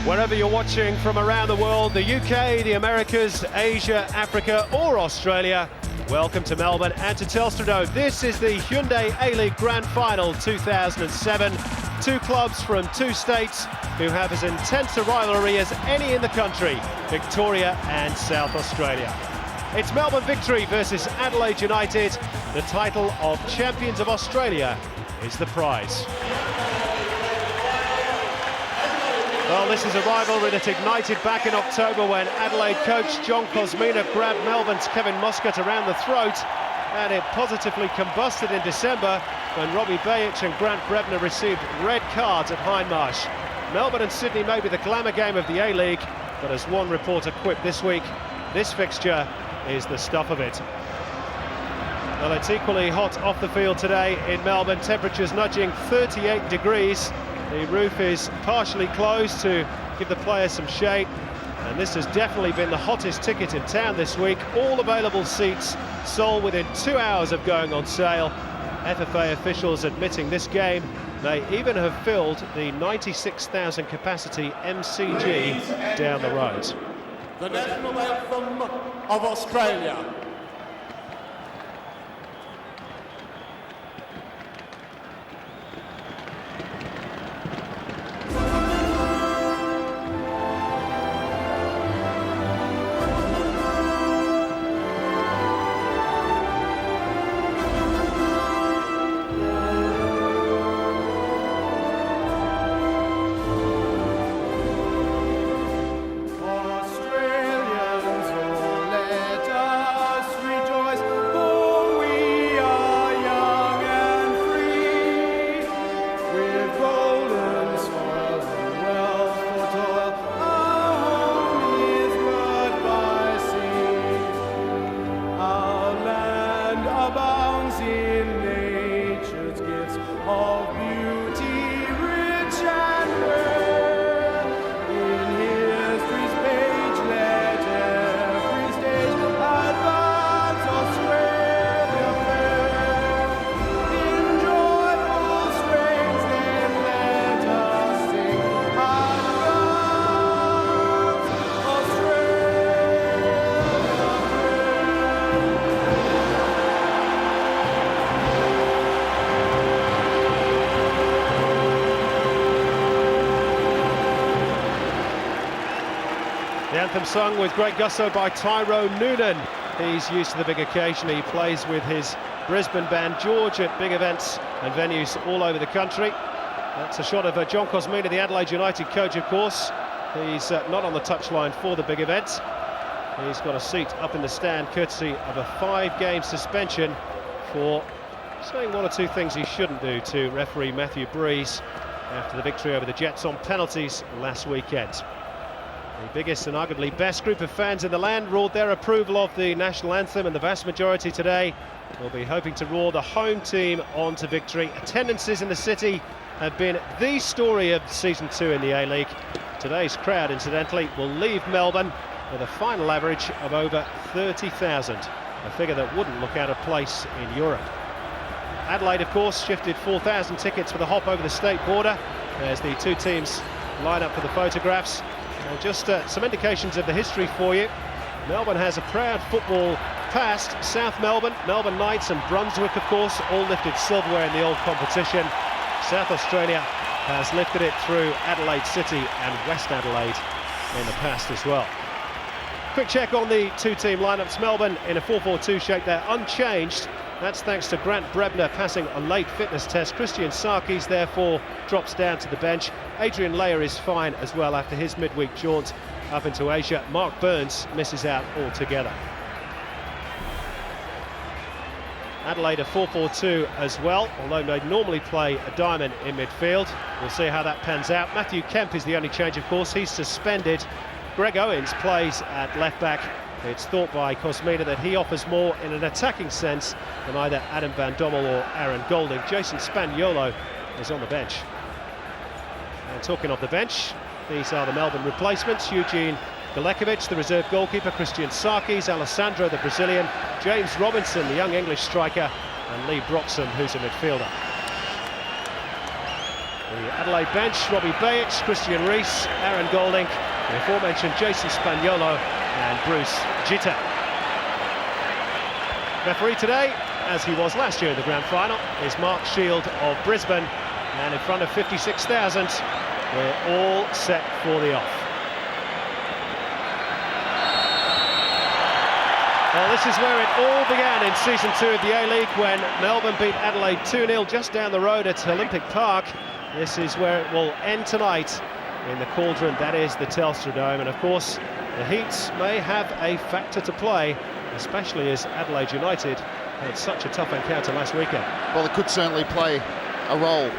Wherever you're watching from around the world, the UK, the Americas, Asia, Africa or Australia, welcome to Melbourne and to Telstra Dome. This is the Hyundai A-League Grand Final 2007. Two clubs from two states who have as intense a rivalry as any in the country, Victoria and South Australia. It's Melbourne Victory versus Adelaide United. The title of Champions of Australia is the prize. Well, this is a rivalry that ignited back in October when Adelaide coach John Kosmina grabbed Melbourne's Kevin Muscat around the throat, and it positively combusted in December when Robbie Bajic and Grant Brebner received red cards at Hindmarsh. Melbourne and Sydney may be the glamour game of the A-League, but as one reporter quipped this week, this fixture is the stuff of it. Well, it's equally hot off the field today in Melbourne, temperatures nudging 38 degrees. The roof is partially closed to give the players some shade, and this has definitely been the hottest ticket in town this week. All available seats sold within 2 hours of going on sale. FFA officials admitting this game may even have filled the 96,000 capacity MCG down the road. The national anthem of Australia. The anthem sung with great gusto by Tyrone Noonan. He's used to the big occasion. He plays with his Brisbane band George at big events and venues all over the country. That's a shot of John Kosmina, the Adelaide United coach, of course. He's not on the touchline for the big event. He's got a seat up in the stand courtesy of a 5-game suspension for saying one or two things he shouldn't do to referee Matthew Breeze after the victory over the Jets on penalties last weekend. The biggest and arguably best group of fans in the land roared their approval of the national anthem, and the vast majority today will be hoping to roar the home team on to victory. Attendances in the city have been the story of season 2 in the A-League. Today's crowd, incidentally, will leave Melbourne with a final average of over 30,000, a figure that wouldn't look out of place in Europe. Adelaide, of course, shifted 4,000 tickets for the hop over the state border. There's the two teams line up for the photographs. Just some indications of the history for you. Melbourne has a proud football past. South Melbourne, Melbourne Knights and Brunswick, of course, all lifted silverware in the old competition. South Australia has lifted it through Adelaide City and West Adelaide in the past as well. Quick check on the two-team lineups. Melbourne in a 4-4-2 shape, they're unchanged. That's thanks to Grant Brebner passing a late fitness test. Christian Sarkis therefore drops down to the bench. Adrian Layer is fine as well after his midweek jaunt up into Asia. Mark Burns misses out altogether. Adelaide a 4-4-2 as well, although they normally play a diamond in midfield. We'll see how that pans out. Matthew Kemp is the only change, of course. He's suspended. Greg Owens plays at left-back. It's thought by Kosmina that he offers more in an attacking sense than either Adam Van Dommel or Aaron Golding. Jason Spaniolo is on the bench. And talking of the bench, these are the Melbourne replacements. Eugene Galekovic, the reserve goalkeeper, Christian Sarkis, Alessandro, the Brazilian, James Robinson, the young English striker, and Lee Broxham, who's a midfielder. The Adelaide bench: Robbie Bayix, Christian Rees, Aaron Golding, the aforementioned Jason Spaniolo and Bruce Gitta. Referee today, as he was last year in the grand final, is Mark Shield of Brisbane, and in front of 56,000, we're all set for the off. Well, this is where it all began in Season 2 of the A-League, when Melbourne beat Adelaide 2-0 just down the road at Olympic Park. This is where it will end tonight in the cauldron, that is the Telstra Dome. And of course, the Heats may have a factor to play, especially as Adelaide United had such a tough encounter last weekend. Well, it could certainly play a role.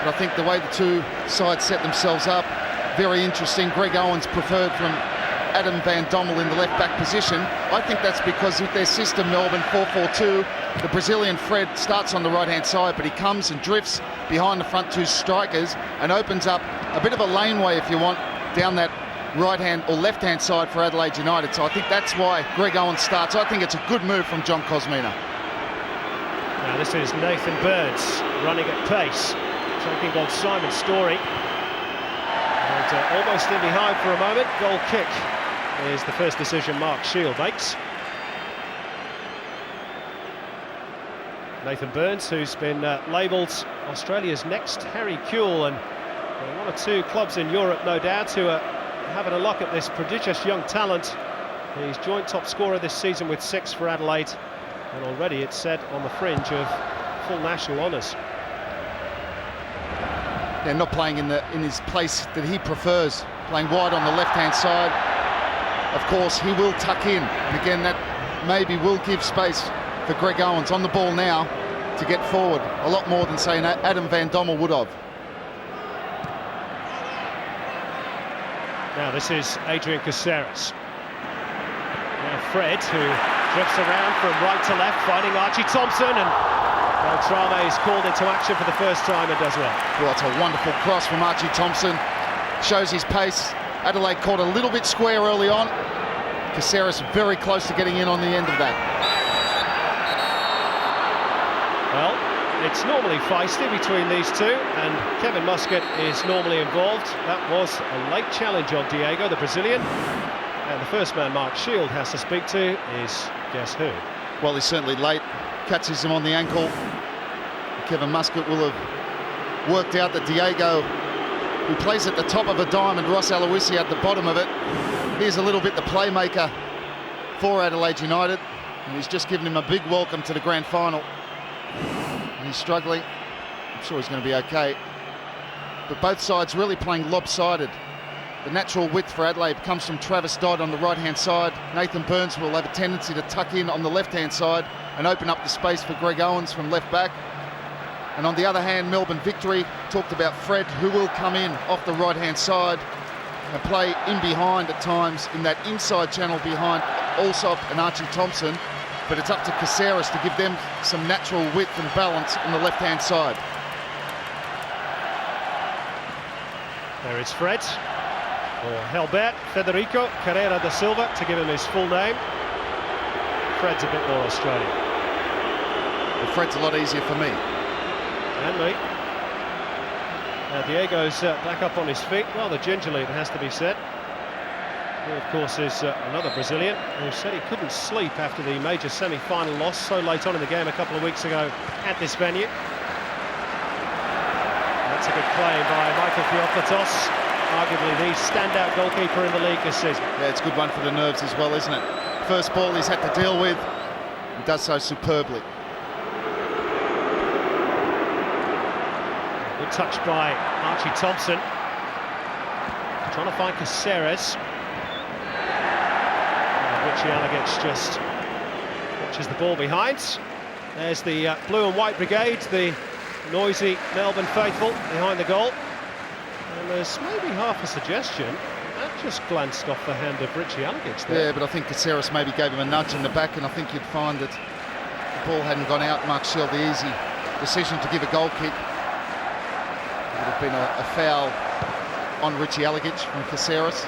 But I think the way the two sides set themselves up, very interesting. Greg Owens preferred from Adam Van Dommel in the left-back position. I think that's because with their system, Melbourne 4-4-2, the Brazilian Fred starts on the right-hand side, but he comes and drifts behind the front two strikers and opens up a bit of a laneway, if you want, down that right-hand or left-hand side for Adelaide United. So I think that's why Greg Owens starts. I think it's a good move from John Cosmina. Now this is Nathan Burns running at pace, taking on Simon Story. And almost in behind for a moment. Goal kick is the first decision Mark Shield makes. Nathan Burns, who's been labelled Australia's next Harry Kewell, and one or two clubs in Europe, no doubt, who are having a look at this prodigious young talent. He's joint top scorer this season with 6 for Adelaide, and already it's said on the fringe of full national honours. Yeah, not playing in his place that he prefers, playing wide on the left-hand side. Of course, he will tuck in, and again, that maybe will give space for Greg Owens on the ball now to get forward a lot more than, say, Adam Van Dommel would have. Now this is Adrian Caceres. Now Fred, who drifts around from right to left, finding Archie Thompson, and Beltrame is called into action for the first time and does well. Well, it's a wonderful cross from Archie Thompson. Shows his pace. Adelaide caught a little bit square early on. Caceres very close to getting in on the end of that. Well, it's normally feisty between these two, and Kevin Muscat is normally involved. That was a late challenge on Diego, the Brazilian. And the first man Mark Shield has to speak to is, guess who? Well, he's certainly late. Catches him on the ankle. Kevin Muscat will have worked out that Diego, who plays at the top of a diamond, Ross Aloisi at the bottom of it. Here's a little bit the playmaker for Adelaide United, and he's just given him a big welcome to the grand final. And he's struggling. I'm sure he's going to be okay. But both sides really playing lopsided. The natural width for Adelaide comes from Travis Dodd on the right-hand side. Nathan Burns will have a tendency to tuck in on the left-hand side and open up the space for Greg Owens from left back. And on the other hand, Melbourne Victory talked about Fred, who will come in off the right-hand side and play in behind at times in that inside channel behind Allsop and Archie Thompson. But it's up to Caceres to give them some natural width and balance on the left-hand side. There is Fred, or Helbert Federico Carrera da Silva, to give him his full name. Fred's a bit more Australian. Well, Fred's a lot easier for me. And me. Now Diego's back up on his feet, rather gingerly, it has to be said. He, of course, is another Brazilian who said he couldn't sleep after the major semi-final loss so late on in the game a couple of weeks ago at this venue. That's a good claim by Michael Theoklatos, arguably the standout goalkeeper in the league this season. Yeah, it's a good one for the nerves as well, isn't it? First ball he's had to deal with, he does so superbly. Good touch by Archie Thompson. Trying to find Caceres. Richie Alagic just watches the ball behind. There's the blue and white brigade, the noisy Melbourne faithful behind the goal. And there's maybe half a suggestion. That just glanced off the hand of Richie Alagic there. Yeah, but I think Caceres maybe gave him a nudge in the back, and I think you'd find that the ball hadn't gone out. Mark Shield, the easy decision to give a goal kick. It would have been a foul on Richie Alagic from Caceres.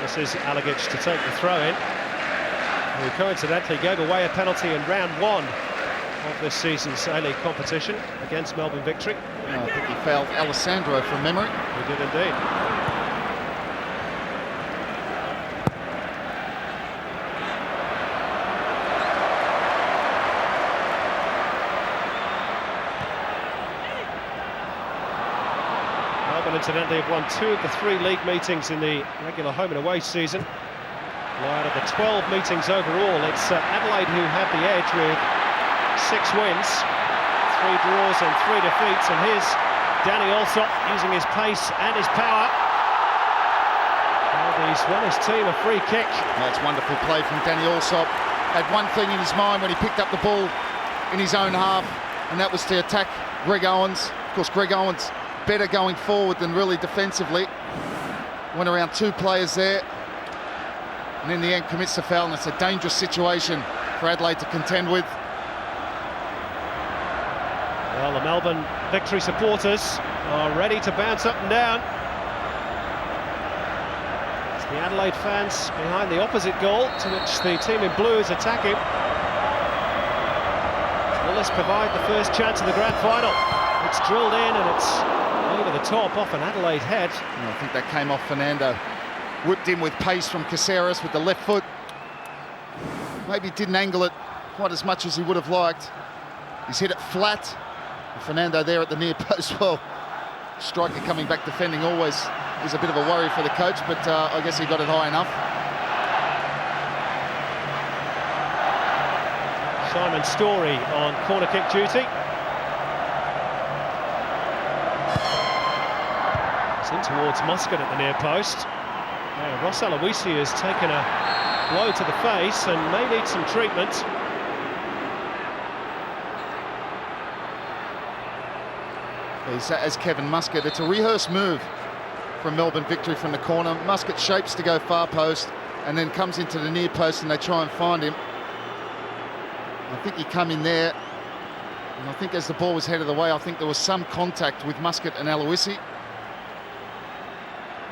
This is Alagic to take the throw in. who coincidentally gave away a penalty in round 1 of this season's A-League competition against Melbourne Victory. I think he fouled Alessandro from memory. He did indeed. Melbourne, incidentally, have won 2 of the 3 league meetings in the regular home and away season. Well, out of the 12 meetings overall, it's Adelaide who had the edge with 6 wins, 3 draws and 3 defeats, and here's Danny Allsop using his pace and his power. Well, he's won his team a free kick. That's wonderful play from Danny Allsop. Had one thing in his mind when he picked up the ball in his own half, and that was to attack Greg Owens. Of course, Greg Owens better going forward than really defensively. Went around 2 players there, and in the end commits the foul, and it's a dangerous situation for Adelaide to contend with. Well, the Melbourne Victory supporters are ready to bounce up and down. It's the Adelaide fans behind the opposite goal, to which the team in blue is attacking. Will this provide the first chance of the grand final? It's drilled in and it's over the top off an Adelaide head. I think that came off Fernando. Whipped in with pace from Caceres with the left foot. Maybe didn't angle it quite as much as he would have liked. He's hit it flat. And Fernando there at the near post. Well, striker coming back defending always is a bit of a worry for the coach, but I guess he got it high enough. Simon Story on corner kick duty. It's in towards Muscat at the near post. Now, Ross Aloisi has taken a blow to the face and may need some treatment. As Kevin Muscat, it's a rehearsed move from Melbourne Victory from the corner. Muscat shapes to go far post and then comes into the near post and they try and find him. I think he come in there, and I think as the ball was headed away, I think there was some contact with Muscat and Aloisi.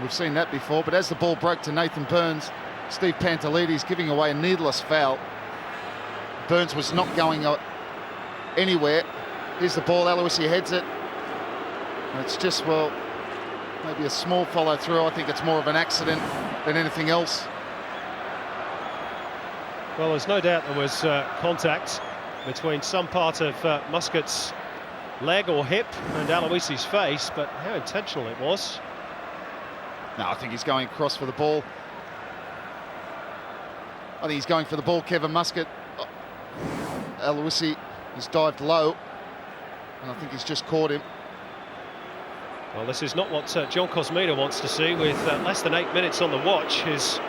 We've seen that before, but as the ball broke to Nathan Burns, Steve Pantelides giving away a needless foul. Burns was not going anywhere. Here's the ball, Aloisi heads it. And it's just, well, maybe a small follow through. I think it's more of an accident than anything else. Well, there's no doubt there was contact between some part of Muscat's leg or hip and Aloisi's face, but how intentional it was. No, I think he's going across for the ball. I think he's going for the ball, Kevin Muscat. Aloisi has dived low, and I think he's just caught him. Well, this is not what John Cosmina wants to see with less than 8 minutes on the watch. His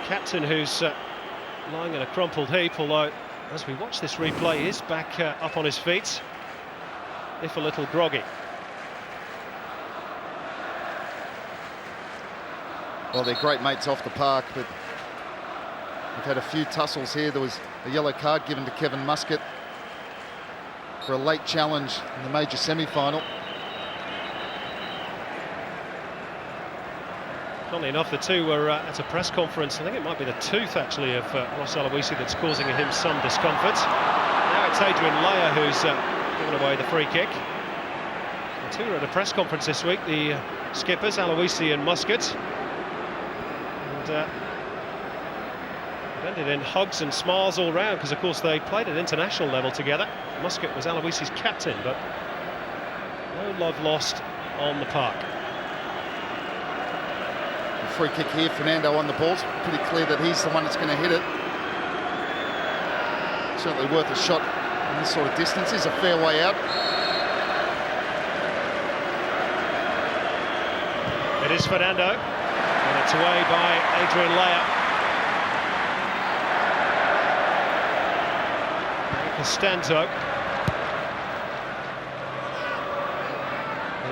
captain, who's lying in a crumpled heap, although as we watch this replay, he is back up on his feet, if a little groggy. Well, they're great mates off the park, but we've had a few tussles here. There was a yellow card given to Kevin Muscat for a late challenge in the major semi-final. Funnily enough, the two were at a press conference. I think it might be the tooth, actually, of Ross Aloisi that's causing him some discomfort. Now it's Adrian Leia who's given away the free kick. The two were at a press conference this week, the skippers, Aloisi and Muscat. And it ended in hugs and smiles all round, because, of course, they played at international level together. Muscat was Aloisi's captain, but no love lost on the park. Free kick here, Fernando on the ball. It's pretty clear that he's the one that's going to hit it. Certainly worth a shot in this sort of distance. Is a fair way out. It is Fernando, and it's away by Adrian Leia. Costanzo.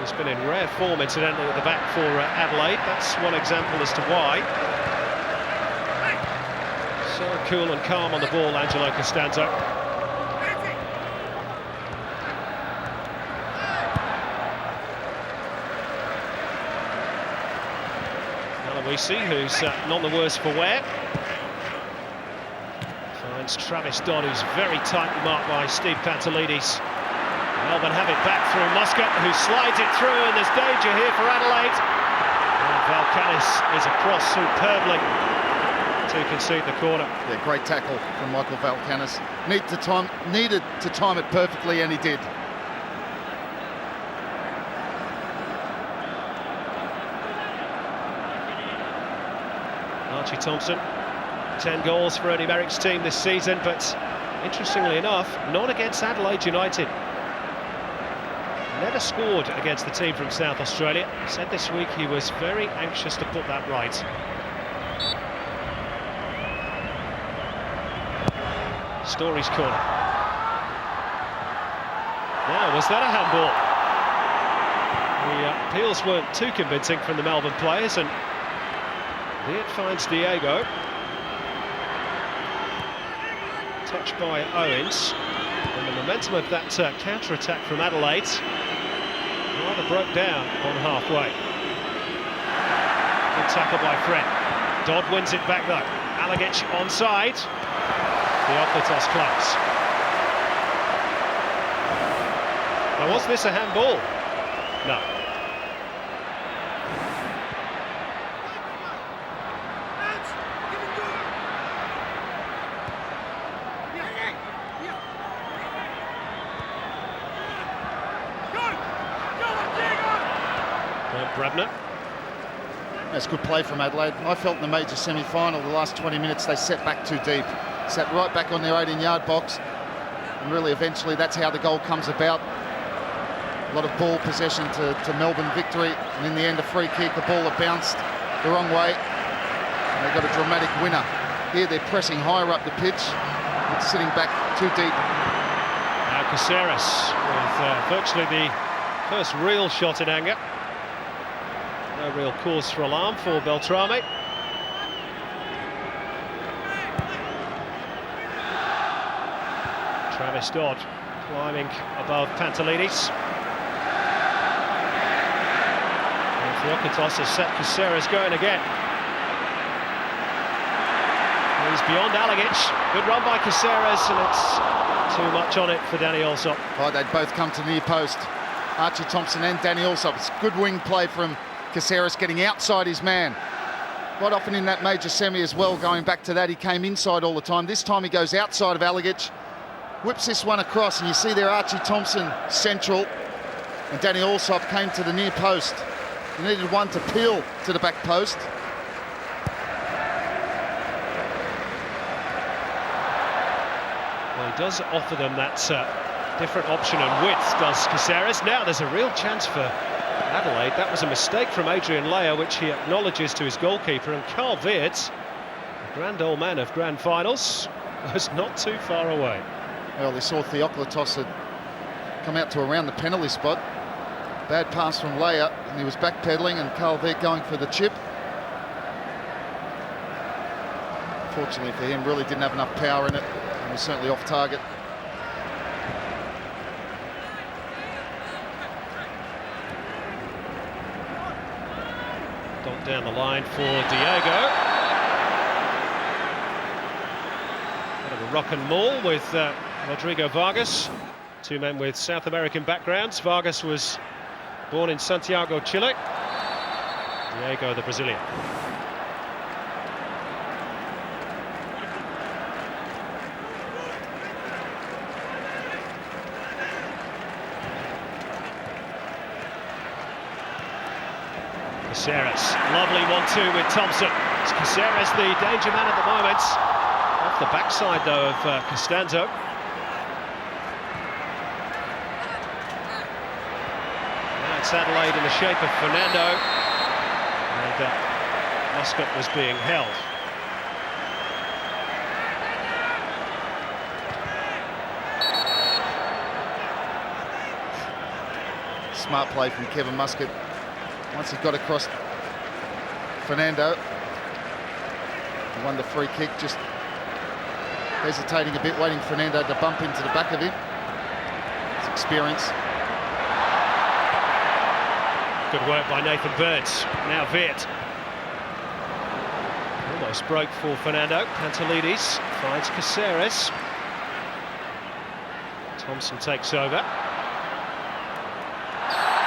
He's been in rare form, incidentally, at the back for Adelaide. That's one example as to why. So cool and calm on the ball, Angelo Costanzo. Aloisi, who's none the worse for wear. against Travis Dodd, who's very tightly marked by Steve Pantelides. Melbourne have it back through Muscat, who slides it through, and there's danger here for Adelaide. And Valkanis is across superbly to concede the corner. Yeah, great tackle from Michael Valkanis. Needed to time it perfectly, and he did. Archie Thompson, 10 goals for Ernie Merrick's team this season, but interestingly enough, not against Adelaide United. Never scored against the team from South Australia. He said this week he was very anxious to put that right. Story's corner. Now, was that a handball? The appeals weren't too convincing from the Melbourne players, and here it finds Diego. Touched by Owens. And the momentum of that counter-attack from Adelaide rather broke down on halfway. Good tackle by Fred. Dodd wins it back though. Alagic onside. Theoklitos close. Now, was this a handball? No. Brebner. That's good play from Adelaide. I felt in the major semi-final, the last 20 minutes, they set back too deep. Sat right back on their 18-yard box. And really, eventually, that's how the goal comes about. A lot of ball possession to Melbourne Victory. And in the end, a free kick, a ball that bounced the wrong way. And they got a dramatic winner. Here, they're pressing higher up the pitch. It's sitting back too deep. Now Caceres with virtually the first real shot in anger. No real cause for alarm for Beltrame. Travis Dodd climbing above Pantelides. And Theoklitos has set Caceres going again. He's beyond Alagic. Good run by Caceres, and it's too much on it for Danny Allsop. Oh, they'd both come to near post. Archie Thompson and Danny Allsop. It's good wing play from Caceres, getting outside his man. Quite often in that major semi as well, going back to that, he came inside all the time. This time he goes outside of Alagic, whips this one across, and you see there Archie Thompson central, and Danny Allsop came to the near post. He needed one to peel to the back post. Well, he does offer them that different option and width, does Caceres. Now there's a real chance for Adelaide. That was a mistake from Adrian Leia, which he acknowledges to his goalkeeper, and Carl Weerts, the grand old man of grand finals, was not too far away. Well, they saw Theoklitos had come out to around the penalty spot. Bad pass from Leia, and he was backpedaling, and Carl Weerts going for the chip. Fortunately for him, really didn't have enough power in it, and was certainly off target. Down the line for Diego. Bit of a rock and maul with Rodrigo Vargas. Two men with South American backgrounds. Vargas was born in Santiago, Chile. Diego, the Brazilian. Caceres, lovely 1-2 with Thompson. It's Caceres the danger man at the moment. Off the backside though of Costanzo. Now it's Adelaide in the shape of Fernando. And Muscat was being held. Smart play from Kevin Muscat. Once he got across Fernando, he won the free kick, just hesitating a bit, waiting for Fernando to bump into the back of him. It's experience. Good work by Nathan Birds. Now Weerts. Just broke for Fernando. Pantelides finds Caceres. Thompson takes over.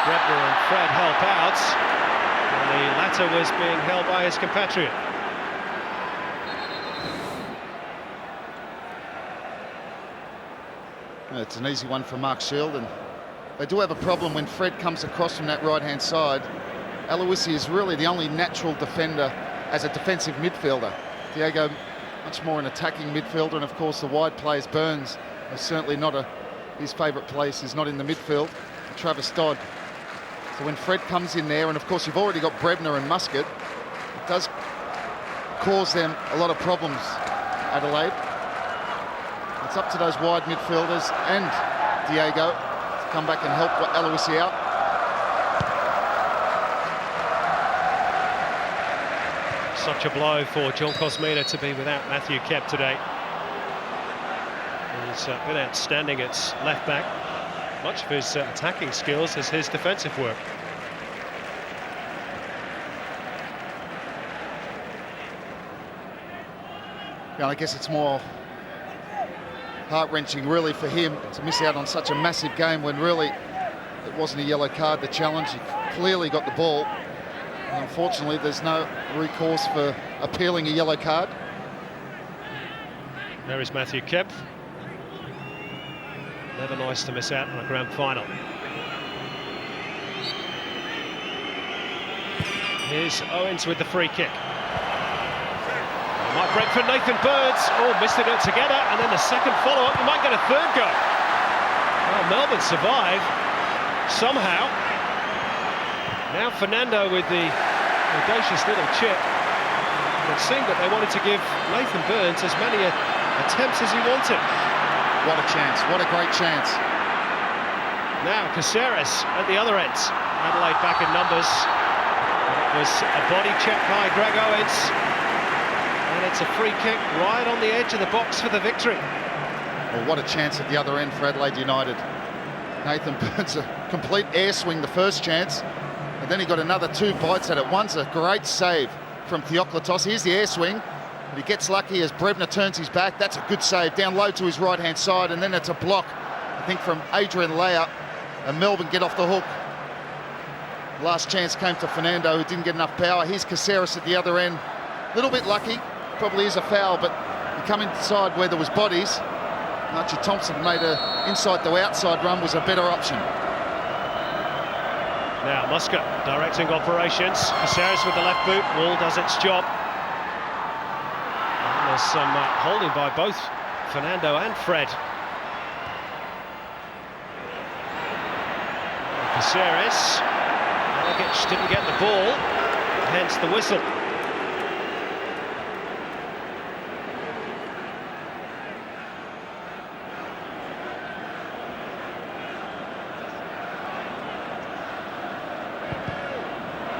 Brebner and Fred help out. And the latter was being held by his compatriot. It's an easy one for Mark Shield, and they do have a problem when Fred comes across from that right-hand side. Aloisi is really the only natural defender as a defensive midfielder. Diego, much more an attacking midfielder, and of course the wide players, Burns, is certainly not his favourite place is not in the midfield. Travis Dodd. So when Fred comes in there, and of course you've already got Brebner and Muscat, it does cause them a lot of problems, Adelaide. It's up to those wide midfielders and Diego to come back and help Aloisi out. Such a blow for John Cosmina to be without Matthew Kemp today. He's been outstanding at left back. Much of his attacking skills is his defensive work. Yeah, I guess it's more heart-wrenching really for him to miss out on such a massive game when really it wasn't a yellow card. The challenge, he clearly got the ball. And unfortunately, there's no recourse for appealing a yellow card. There is Matthew Kemp. Never nice to miss out on a grand final. Here's Owens with the free kick. Might break for Nathan Burns. Oh, missed it together, and then the second follow-up. You might get a third go. Well, Melbourne survive somehow. Now Fernando with the audacious little chip. It seemed that they wanted to give Nathan Burns as many attempts as he wanted. What a chance, what a great chance. Now Caceres at the other end. Adelaide back in numbers. It was a body check by Greg Owens. And it's a free kick right on the edge of the box for the victory. Well, what a chance at the other end for Adelaide United. Nathan Burns, a complete air swing the first chance, and then he got another two bites at it. One's a great save from Theoklitos. Here's the air swing, but he gets lucky as Brebner turns his back. That's a good save, down low to his right-hand side, and then it's a block, I think, from Adrian Leia, and Melbourne get off the hook. Last chance came to Fernando, who didn't get enough power. Here's Caceres at the other end. A little bit lucky, probably is a foul, but he come inside where there was bodies. Archie Thompson made a inside to outside run, was a better option. Now Muscat directing operations. Caceres with the left boot. Wall does its job. And there's some holding by both Fernando and Fred. Caceres. Dragic didn't get the ball, hence the whistle.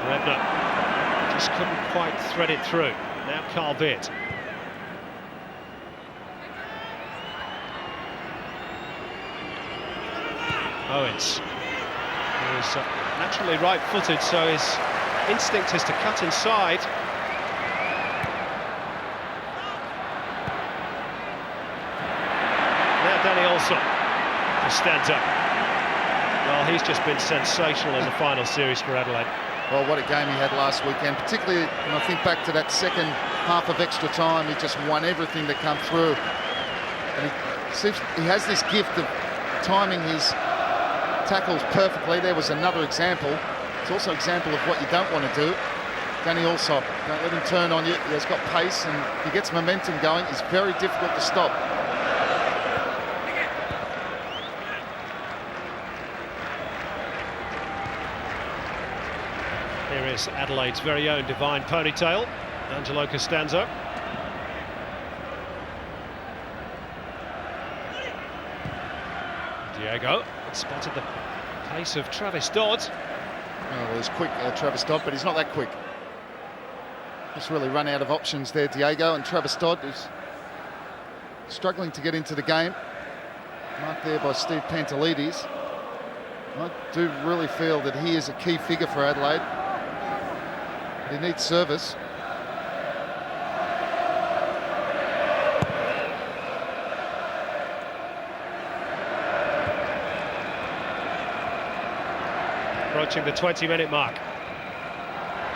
Brebner just couldn't quite thread it through. Now Carl Beard. Owens. He's naturally right-footed, so his instinct is to cut inside. Now Danny Olsson to stand up. Well, he's just been sensational in the final series for Adelaide. Well, what a game he had last weekend, particularly when I think back to that second half of extra time. He just won everything that came through. And he has this gift of timing his tackles perfectly. There was another example. It's also an example of what you don't want to do. Danny Alsop, don't let him turn on you. He has got pace, and if he gets momentum going, it's very difficult to stop. Here is Adelaide's very own divine ponytail, Angelo Costanzo. Diego spotted the pace of Travis Dodd. Oh, well, he's quick, Travis Dodd, but he's not that quick. Just really run out of options there, Diego, and Travis Dodd is struggling to get into the game. Marked there by Steve Pantelides. I do really feel that he is a key figure for Adelaide. He needs service. approaching the 20-minute mark.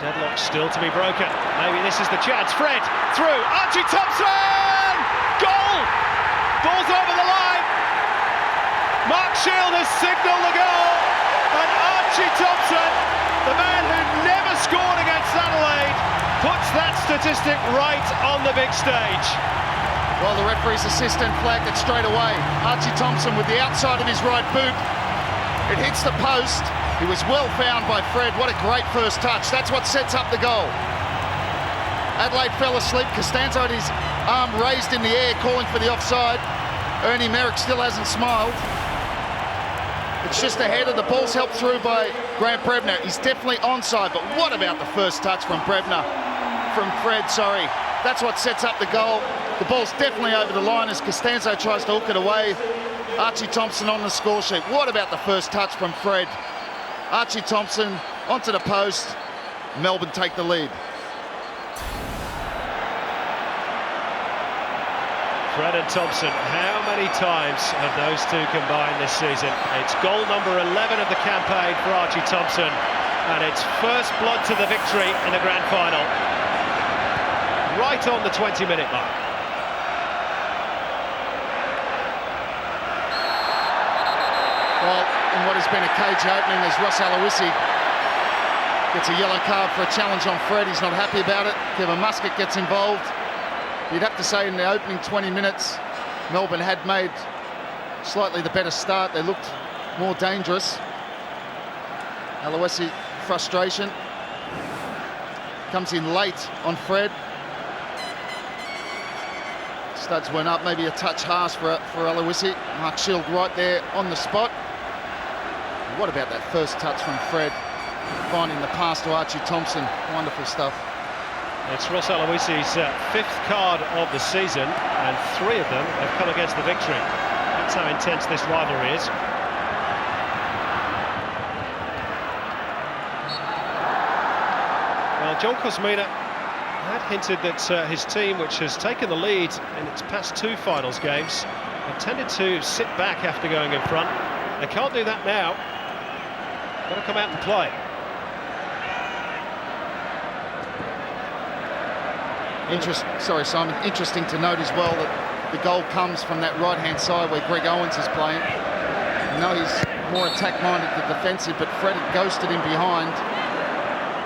Deadlock still to be broken. Maybe this is the chance. Fred through. Archie Thompson! Goal! Ball's over the line. Mark Shield has signalled the goal. And Archie Thompson, the man who never scored against Adelaide, puts that statistic right on the big stage. Well, the referee's assistant flagged it straight away. Archie Thompson with the outside of his right boot. It hits the post. He was well found by Fred. What a great first touch. That's what sets up the goal. Adelaide fell asleep. Costanzo had his arm raised in the air, calling for the offside. Ernie Merrick still hasn't smiled. It's just ahead of the ball's helped through by Grant Brebner. He's definitely onside, but what about the first touch from Brebner? From Fred, sorry. That's what sets up the goal. The ball's definitely over the line as Costanzo tries to hook it away. Archie Thompson on the score sheet. What about the first touch from Fred? Archie Thompson onto the post. Melbourne take the lead. Fred and Thompson, how many times have those two combined this season? It's goal number 11 of the campaign for Archie Thompson, and it's first blood to the victory in the grand final. Right on the 20-minute mark. Well, in what has been a cage opening, as Ross Aloisi gets a yellow card for a challenge on Fred. He's not happy about it. Kevin Muscat gets involved. You'd have to say in the opening 20 minutes, Melbourne had made slightly the better start. They looked more dangerous. Aloisi, frustration. Comes in late on Fred. Studs went up, maybe a touch harsh for Aloisi. Mark Shield right there on the spot. What about that first touch from Fred? Finding the pass to Archie Thompson. Wonderful stuff. It's Ross Aloisi's fifth card of the season, and 3 of them have come against the Victory. That's how intense this rivalry is. Well, John Kosmina had hinted that his team, which has taken the lead in its past 2 finals games, have tended to sit back after going in front. They can't do that now. Got to come out and play. Sorry, Simon. Interesting to note as well that the goal comes from that right-hand side where Greg Owens is playing. I know he's more attack-minded than defensive, but Fred had ghosted him behind.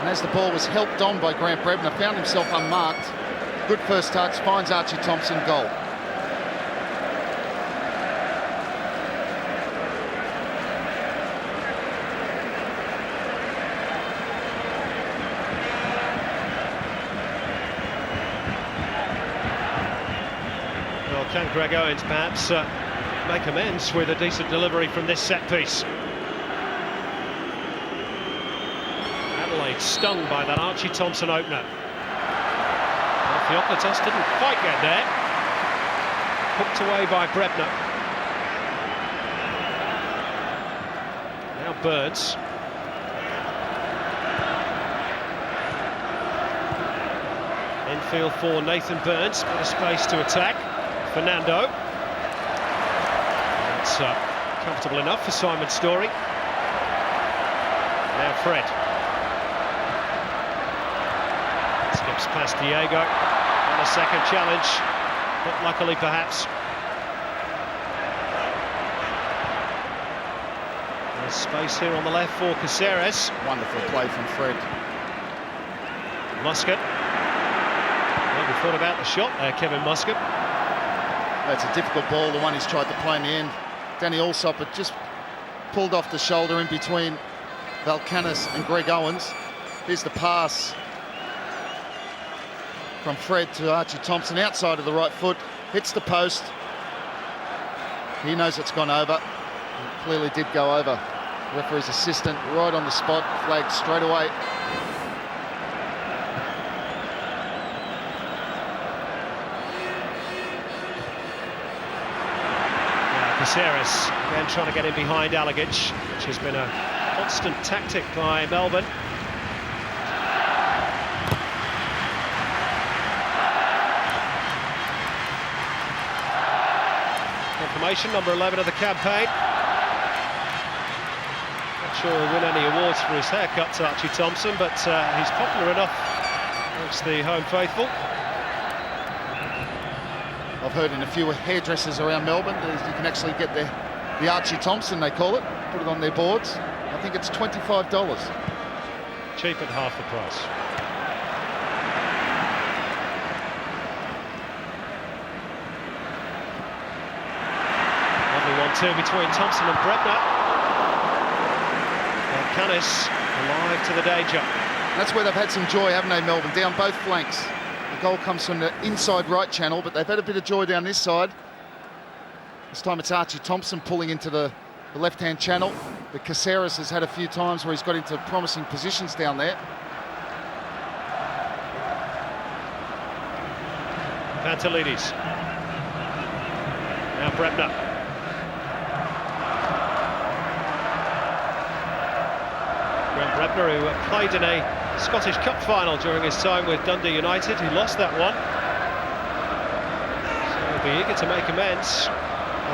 And as the ball was helped on by Grant Brebner, found himself unmarked. Good first touch, finds Archie Thompson, goal. Well, can Greg Owens perhaps make amends with a decent delivery from this set piece? Adelaide stung by that Archie Thompson opener. Well, Theocritus didn't quite get there. Hooked away by Brebner. Now Burns. Infield for Nathan Burns, bit of space to attack. Fernando. That's comfortable enough for Simon Story. Now Fred. Skips past Diego. On a second challenge, not luckily perhaps. There's space here on the left for Caceres. Wonderful play from Fred. Muscat. Maybe thought about the shot there, Kevin Muscat. It's a difficult ball, the one he's tried to play in the end. Danny Allsop had just pulled off the shoulder in between Valkanis and Greg Owens. Here's the pass from Fred to Archie Thompson, outside of the right foot, hits the post. He knows it's gone over. It clearly did go over. Referee's assistant right on the spot, flagged straight away. Caceres again trying to get in behind Alagic, which has been a constant tactic by Melbourne. Confirmation, number 11 of the campaign. Not sure he'll win any awards for his haircuts, Archie Thompson, but he's popular enough amongst the home faithful. I've heard in a few hairdressers around Melbourne that you can actually get the Archie Thompson, they call it, put it on their boards. I think it's $25. Cheap at half the price. Lovely 1-2 between Thompson and Brebner. And Canis alive to the danger. That's where they've had some joy, haven't they, Melbourne? Down both flanks. The goal comes from the inside right channel, but they've had a bit of joy down this side. This time it's Archie Thompson pulling into the left-hand channel. But Caceres has had a few times where he's got into promising positions down there. Pantelides. Now Brebner. Graham Brebner, who played in a Scottish Cup final during his time with Dundee United, who lost that one. So he'll be eager to make amends.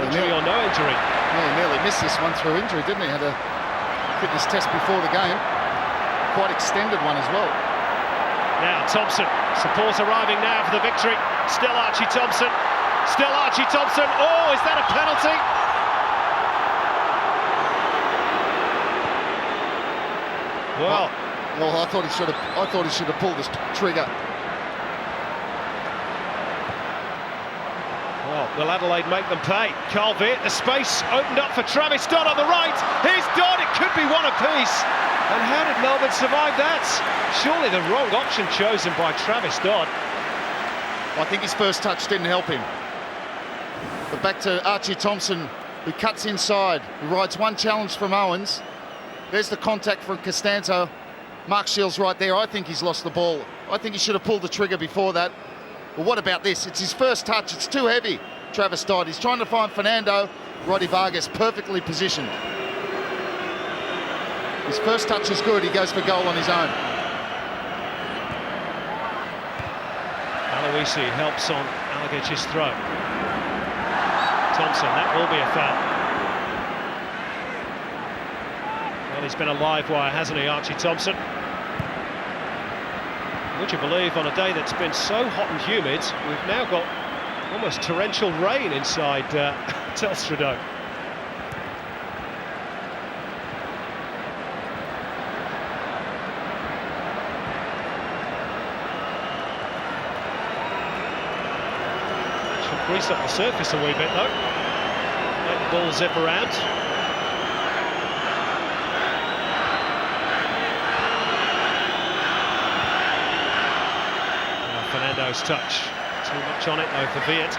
Injury or no injury. Well, he nearly missed this one through injury, didn't he? Had a fitness test before the game. Quite extended one as well. Now Thompson, support arriving now for the Victory. Still Archie Thompson. Still Archie Thompson. Oh, is that a penalty? Well, I thought he should have pulled the trigger. Well, will Adelaide make them pay? Carl Veart, the space opened up for Travis Dodd on the right. Here's Dodd, it could be one apiece. And how did Melbourne survive that? Surely the wrong option chosen by Travis Dodd. Well, I think his first touch didn't help him. But back to Archie Thompson, who cuts inside. He rides one challenge from Owens. There's the contact from Costanzo. Mark Shields right there. I think he's lost the ball. I think he should have pulled the trigger before that. Well, what about this? It's his first touch. It's too heavy. Travis Dodd. He's trying to find Fernando. Roddy Vargas perfectly positioned. His first touch is good. He goes for goal on his own. Aloisi helps on Alagic's throw. Thompson, that will be a foul. Well, he's been a live wire, hasn't he, Archie Thompson? Would you believe, on a day that's been so hot and humid, we've now got almost torrential rain inside Telstra Dome. Should grease up the surface a wee bit, though. Make the ball zip around. Fernando's touch. Too much on it though for Veart.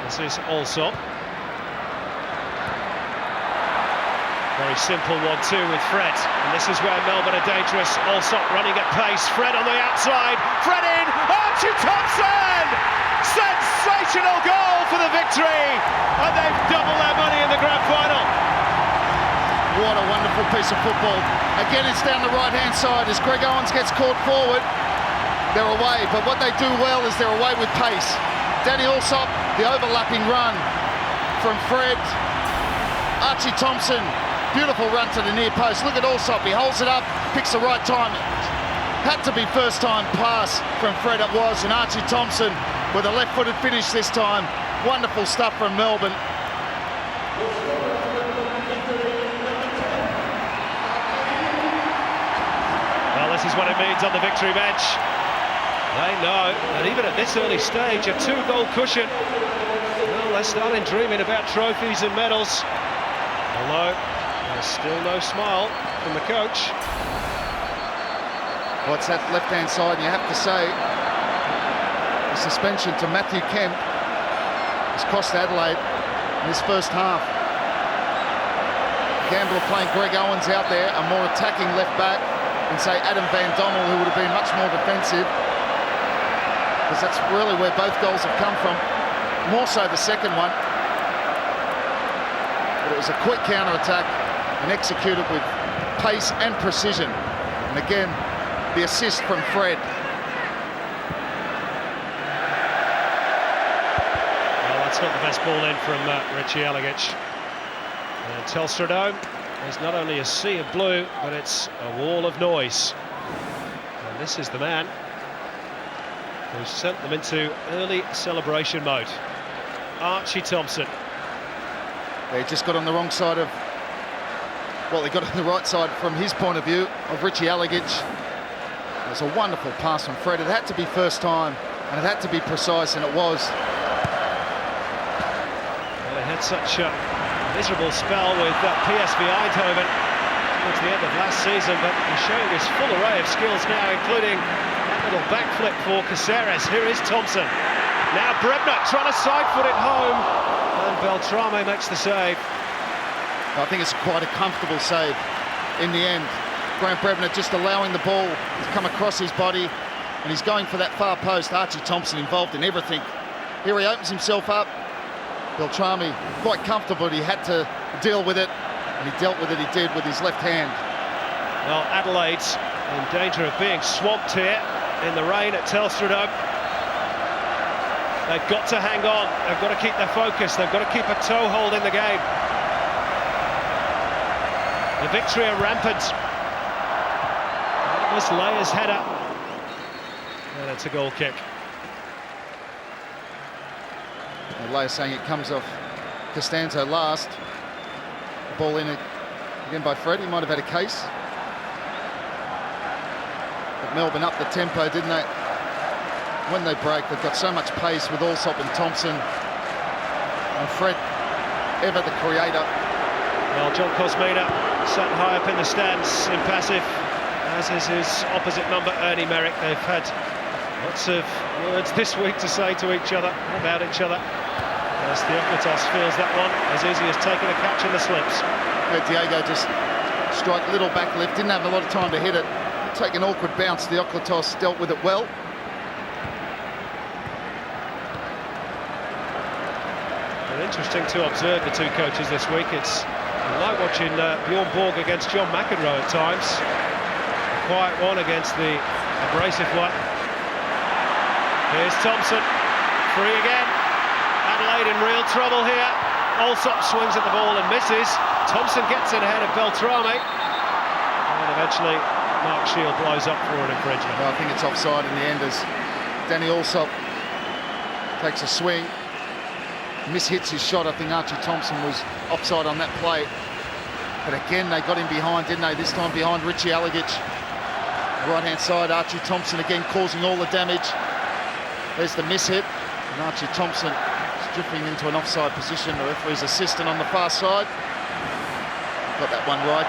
This is Allsop. Very simple 1-2 with Fred. And this is where Melbourne are dangerous. Allsop running at pace. Fred on the outside. Fred in. Archie Thompson! Sensational goal for the Victory. And they've doubled their money in the grand final. What a wonderful piece of football. Again, it's down the right-hand side as Greg Owens gets caught forward. They're away, but what they do well is they're away with pace. Danny Allsop, the overlapping run from Fred. Archie Thompson, beautiful run to the near post. Look at Allsop, he holds it up, picks the right time. Had to be first-time pass from Fred, it was, and Archie Thompson with a left-footed finish this time. Wonderful stuff from Melbourne. This is what it means on the Victory bench. They know that even at this early stage, a 2-goal cushion. Well, they're starting dreaming about trophies and medals. Although, there's still no smile from the coach. What's that left-hand side? And you have to say, the suspension to Matthew Kemp has cost Adelaide in this first half. Gambler playing Greg Owens out there, a more attacking left back. And say Adam Van Dommel, who would have been much more defensive, because that's really where both goals have come from, more so the second one. But it was a quick counter-attack and executed with pace and precision. And again, the assist from Fred. Well, that's not the best ball in from Richie Alagic. And Telstra Dome is not only a sea of blue, but it's a wall of noise. And this is the man who sent them into early celebration mode. Archie Thompson. They just got on the wrong side of, well, they got on the right side from his point of view of Richie Allegich. It was a wonderful pass from Fred. It had to be first time, and it had to be precise, and it was. Well, he had such a miserable spell with PSV Eindhoven towards the end of last season, but he's showing his full array of skills now, including that little backflip for Caceres. Here is Thompson. Now Brebner trying to side-foot it home, and Beltrame makes the save. I think it's quite a comfortable save in the end. Grant Brebner just allowing the ball to come across his body, and he's going for that far post. Archie Thompson involved in everything. Here he opens himself up. Beltrame quite comfortable, but he had to deal with it, and he dealt with it, he did, with his left hand. Well, Adelaide's in danger of being swamped here in the rain at Telstra Dome. They've got to hang on, they've got to keep their focus, they've got to keep a toehold in the game. The Victory are rampant. That was Leia's header, and it's a goal kick. Leia saying it comes off Costanzo last. The ball in again by Fred. He might have had a case. But Melbourne up the tempo, didn't they? When they break, they've got so much pace with Allsop and Thompson. And Fred, ever the creator. Well, John Kosmina sat high up in the stands, impassive, as is his opposite number, Ernie Merrick. They've had lots of words this week to say to each other, about each other. As Theoklitos feels that one as easy as taking a catch in the slips. Diego just strike little back lift, didn't have a lot of time to hit it. Take an awkward bounce, Theoklitos dealt with it well. Well, interesting to observe the two coaches this week. It's like watching Bjorn Borg against John McEnroe at times. A quiet one against the abrasive one. Here's Thompson, free again. Adelaide in real trouble here. Allsop swings at the ball and misses. Thompson gets in ahead of Beltrame. And eventually Mark Shield blows up for an infringement. Well, I think it's offside in the end as Danny Allsop takes a swing. Mishits his shot. I think Archie Thompson was offside on that play. But again, they got him behind, didn't they? This time behind Richie Allegich. Right-hand side, Archie Thompson again causing all the damage. There's the mishit. And Archie Thompson drifting into an offside position. The referee's assistant on the far side. Got that one right.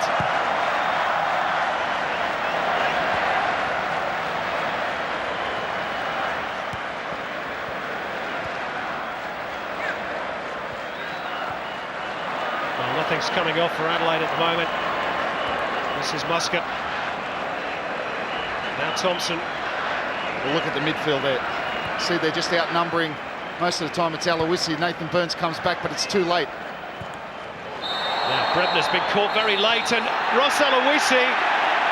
Well, nothing's coming off for Adelaide at the moment. This is Muscat. Now Thompson. Well, look at the midfield there. See, they're just outnumbering. Most of the time it's Aloisi. Nathan Burns comes back, but it's too late. Now Brebner's been caught very late, and Ross Aloisi,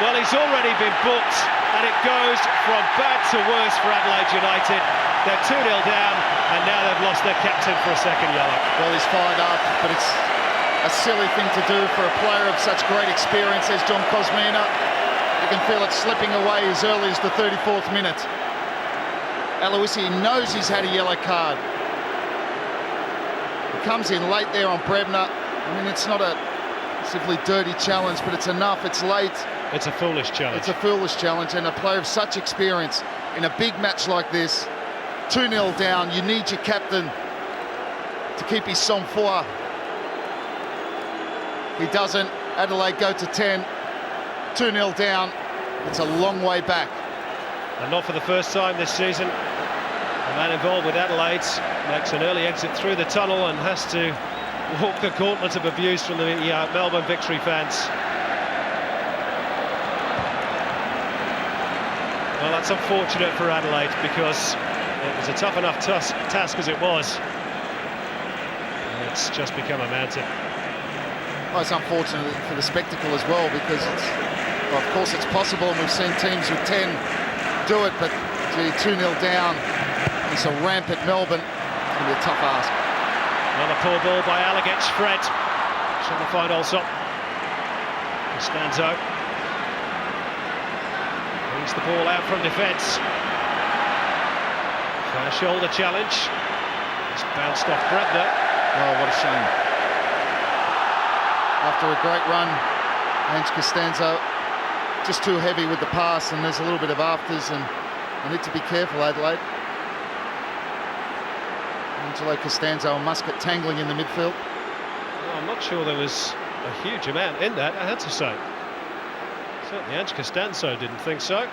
well, he's already been booked, and it goes from bad to worse for Adelaide United. They're 2-0 down, and now they've lost their captain for a second yellow. Well, he's fired up, but it's a silly thing to do for a player of such great experience as John Kosmina. You can feel it slipping away as early as the 34th minute. Aloisi knows he's had a yellow card. He comes in late there on Brebner. I mean, it's not a simply dirty challenge, but it's enough. It's late. It's a foolish challenge. It's a foolish challenge, and a player of such experience in a big match like this, 2-0 down, you need your captain to keep his sang-froid. He doesn't. Adelaide go to 10. 2-0 down. It's a long way back. And not for the first time this season. The man involved with Adelaide makes an early exit through the tunnel and has to walk the gauntlet of abuse from the Melbourne Victory fans. Well, that's unfortunate for Adelaide because it was a tough enough task as it was. And it's just become a mountain. Well, it's unfortunate for the spectacle as well because it's, well, of course it's possible, and we've seen teams with 10 do it, but gee, 2-0 down. It's a rampant Melbourne. It's going to be a tough ask. Another poor ball by Allegich. Fred Trying to find Alsop. Costanzo brings the ball out from defence. Fair shoulder challenge. It's bounced off Bredner. Oh, what a shame. After a great run, Ange Costanzo just too heavy with the pass, and there's a little bit of afters, and I need to be careful, Adelaide. Angelo Costanzo and Muscat tangling in the midfield. Well, I'm not sure there was a huge amount in that, I had to say. Certainly Ange Costanzo didn't think so.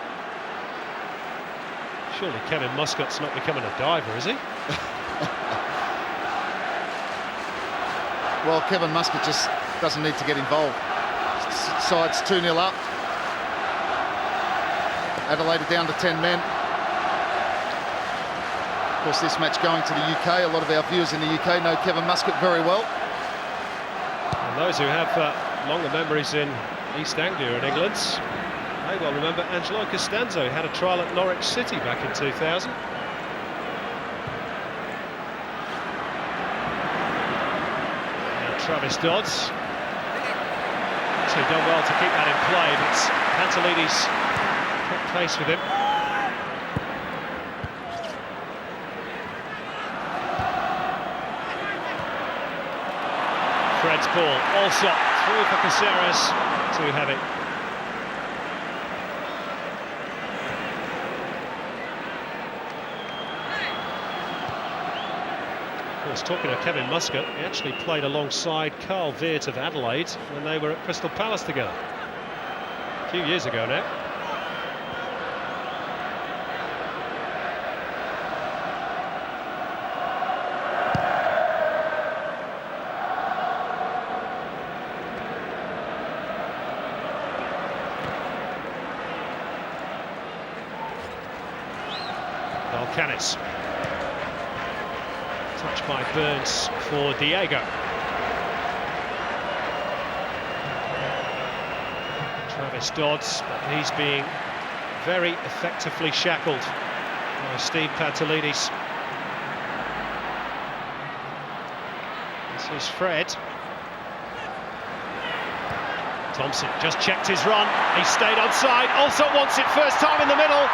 Surely Kevin Muscat's not becoming a diver, is he? Well, Kevin Muscat just doesn't need to get involved. Side's 2-0 up. Adelaide are down to 10 men. Of course, this match going to the UK. A lot of our viewers in the UK know Kevin Muscat very well. And those who have longer memories in East Anglia and England may well remember Angelo Costanzo had a trial at Norwich City back in 2000. And Travis Dodds. Actually done well to keep that in play, but Pantelides kept pace with him. Fred's ball, also through for Caceres, too heavy. Of course, talking of Kevin Muscat, he actually played alongside Carl Veert of Adelaide when they were at Crystal Palace together. A few years ago now. Canis. Touched by Burns for Diego. Travis Dodds, but he's being very effectively shackled by Steve Pantelides. This is Fred. Thompson just checked his run. He stayed onside. Also wants it first time in the middle.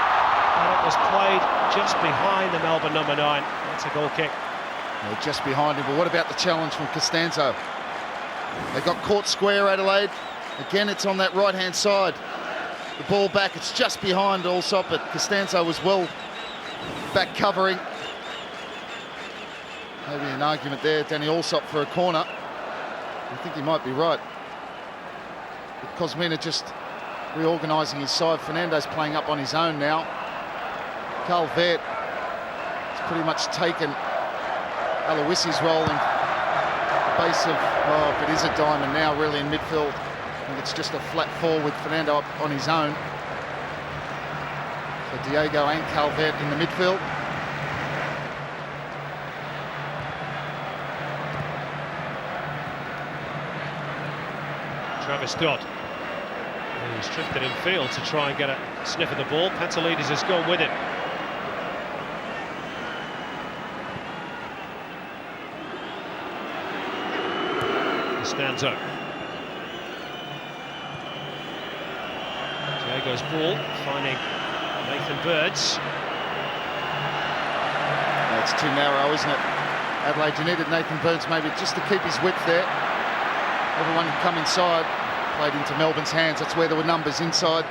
And it was played just behind the Melbourne number 9. That's a goal kick. Yeah, just behind him. But what about the challenge from Costanzo? They got caught square, Adelaide. Again, it's on that right-hand side. The ball back, it's just behind Alsop, but Costanzo was well back covering. Maybe an argument there, Danny Alsop for a corner. I think he might be right. With Cosmina just reorganising his side. Fernando's playing up on his own now. Carl Veert has pretty much taken Aloisi's role in base of, well, if it is a diamond now, really in midfield. I think it's just a flat four with Fernando up on his own. So Diego and Carl Veert in the midfield. Travis Dodd. He's drifted in field to try and get a sniff of the ball. Pantelides has gone with it. Costanzo. Diego's ball, finding Nathan Birds. It's too narrow, isn't it? Adelaide, you needed Nathan Birds maybe just to keep his width there. Everyone can come inside. Played into Melbourne's hands. That's where there were numbers inside.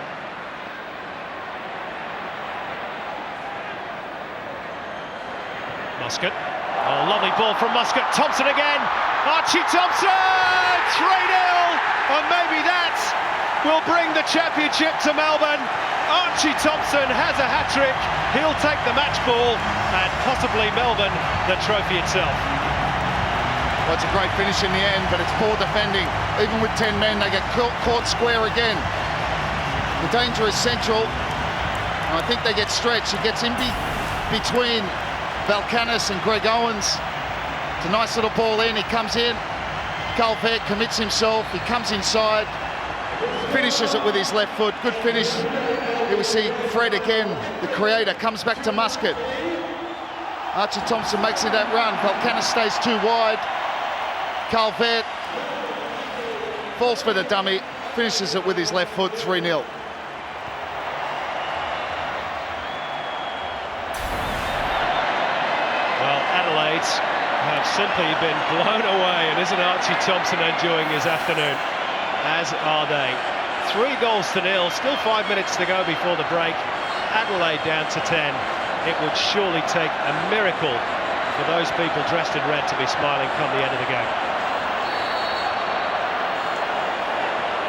Muscat. Oh, lovely ball from Muscat. Thompson again. Archie Thompson! 3-0! And maybe that will bring the championship to Melbourne. Archie Thompson has a hat-trick. He'll take the match ball and possibly Melbourne the trophy itself. Well, it's a great finish in the end, but it's poor defending. Even with 10 men, they get caught square again. The danger is central. And I think they get stretched. He gets in between Valkanis and Greg Owens. It's a nice little ball in. He comes in. Carl Veert commits himself. He comes inside. Finishes it with his left foot. Good finish. Here we see Fred again, the creator, comes back to Muscat. Archie Thompson makes it that run. Valkanis stays too wide. Carl Veert falls for the dummy, finishes it with his left foot, 3-0. Adelaide have simply been blown away, and isn't Archie Thompson enjoying his afternoon? As are they. 3 goals to 0, still 5 minutes to go before the break. Adelaide down to 10. It would surely take a miracle for those people dressed in red to be smiling come the end of the game.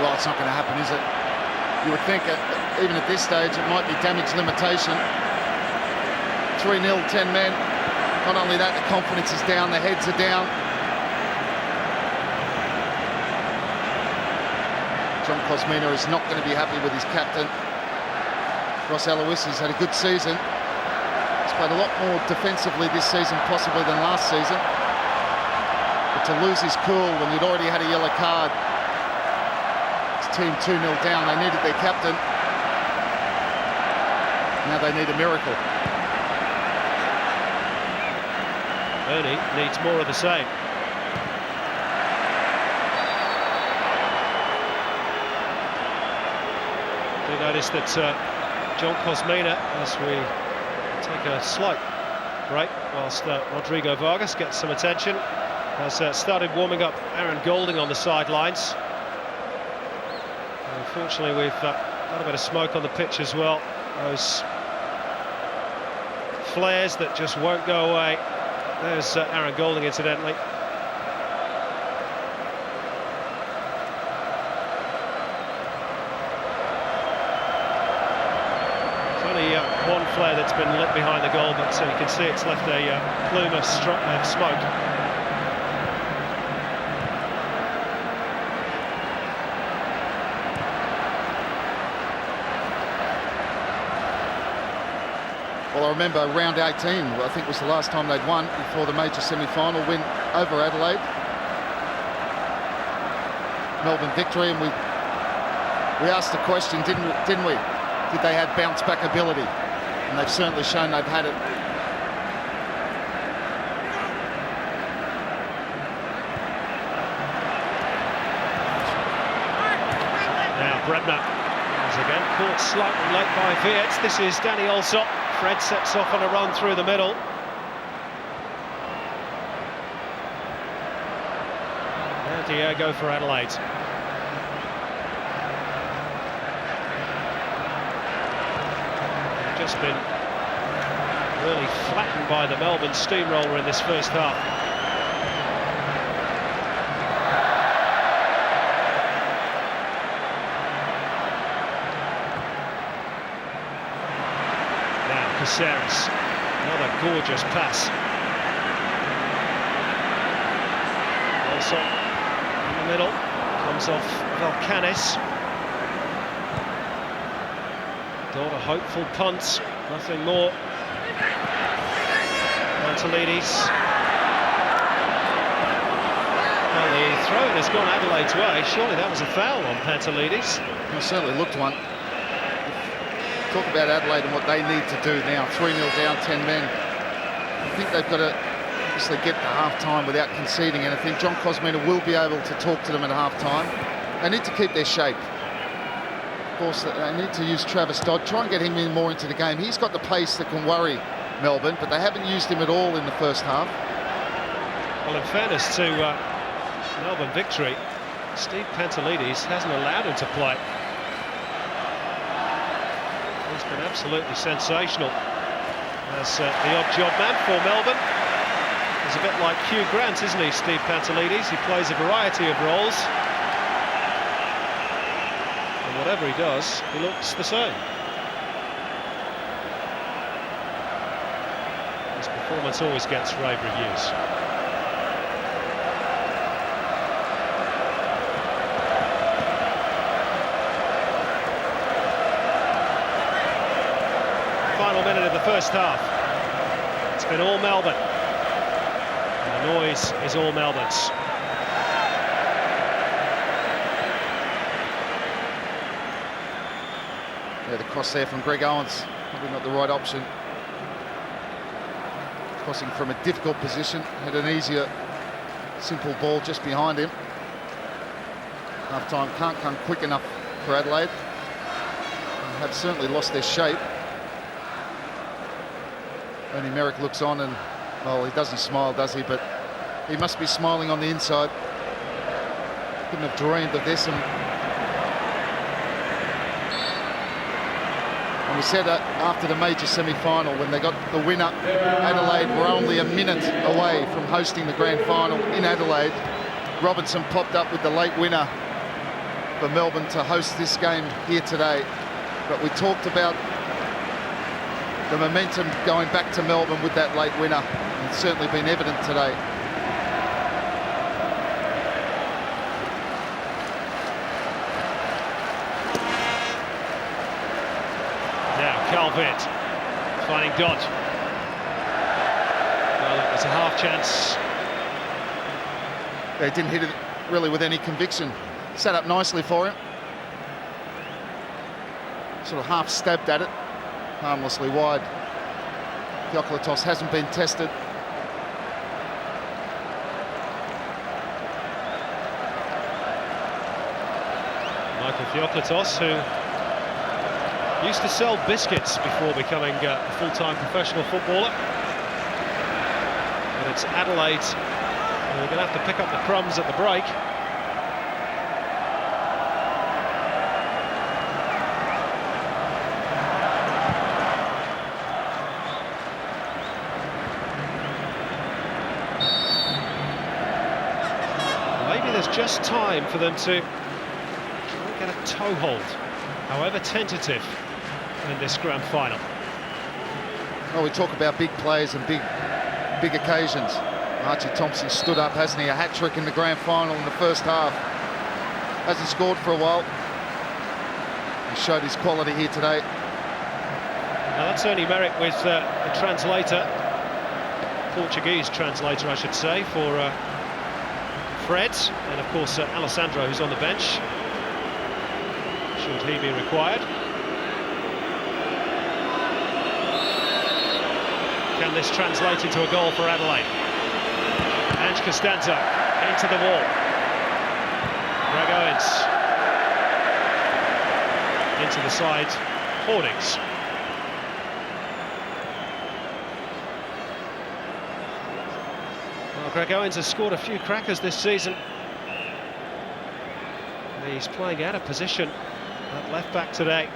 Well, it's not going to happen, is it? You would think, even at this stage, it might be damage limitation. 3-0, 10 men. Not only that, the confidence is down, the heads are down. John Kosmina is not going to be happy with his captain. Ross Aloisi's had a good season. He's played a lot more defensively this season possibly than last season. But to lose his cool when you'd already had a yellow card, his team 2-0 down, they needed their captain. Now they need a miracle. Ernie needs more of the same. Do notice that John Kosmina, as we take a slight break whilst Rodrigo Vargas gets some attention, has started warming up Aaron Golding on the sidelines. Unfortunately, we've got a bit of smoke on the pitch as well. Those flares that just won't go away. There's Aaron Golding, incidentally. It's only one flare that's been lit behind the goal, but you can see it's left a plume of smoke. Well, I remember round 18, I think was the last time they'd won before the major semi-final win over Adelaide. Melbourne Victory, and we asked the question, didn't we? Did they have bounce back ability? And they've certainly shown they've had it. Now Brebner is again caught slightly late by Viet. This is Danny Allsop. Fred sets off on a run through the middle. Now Diego for Adelaide. They've just been really flattened by the Melbourne steamroller in this first half. Caceres, another gorgeous pass. Also in the middle, comes off Valkanis. Got a hopeful punt, nothing more. Pantelides. Well, the throw has gone Adelaide's way. Surely that was a foul on Pantelides. It certainly looked one. Talk about Adelaide and what they need to do now. 3-0 down, 10 men. I think they've got to obviously get to half-time without conceding anything. John Kosmina will be able to talk to them at half-time. They need to keep their shape. Of course, they need to use Travis Dodd, try and get him in more into the game. He's got the pace that can worry Melbourne, but they haven't used him at all in the first half. Well, in fairness to Melbourne Victory, Steve Pantelides hasn't allowed him to play. He's been absolutely sensational as the odd job man for Melbourne. He's a bit like Hugh Grant, isn't he, Steve Pantelides? He plays a variety of roles. And whatever he does, he looks the same. His performance always gets rave reviews. Final minute of the first half. It's been all Melbourne. And the noise is all Melbourne's. Yeah, the cross there from Greg Owens, probably not the right option. Crossing from a difficult position, had an easier, simple ball just behind him. Half-time can't come quick enough for Adelaide. They have certainly lost their shape. Ernie Merrick looks on and, well, he doesn't smile, does he? But he must be smiling on the inside. Couldn't have dreamed of this. And we said that after the major semi-final, when they got the winner, Adelaide were only a minute away from hosting the grand final in Adelaide. Robinson popped up with the late winner for Melbourne to host this game here today. But we talked about the momentum going back to Melbourne with that late winner. It's certainly been evident today. Now Calvert finding Dodd. Well, it was a half chance. They didn't hit it really with any conviction. Set up nicely for him. Sort of half stabbed at it, harmlessly wide. Theoklitos hasn't been tested. Michael Theoklitos, who used to sell biscuits before becoming a full-time professional footballer. And it's Adelaide who are going to have to pick up the crumbs at the break. Just time for them to try and get a toehold, however tentative, in this grand final. Well, we talk about big plays and big occasions. Archie Thompson stood up, hasn't he? A hat-trick in the grand final in the first half. Hasn't scored for a while. He showed his quality here today. Now that's Ernie Merrick with the translator, Portuguese translator, I should say, for Fred, and of course Alessandro, who's on the bench, should he be required. Can this translate into a goal for Adelaide? Ange Costanzo into the wall. Greg Owens into the side hoardings. Greg Owens has scored a few crackers this season. He's playing out of position at left back today.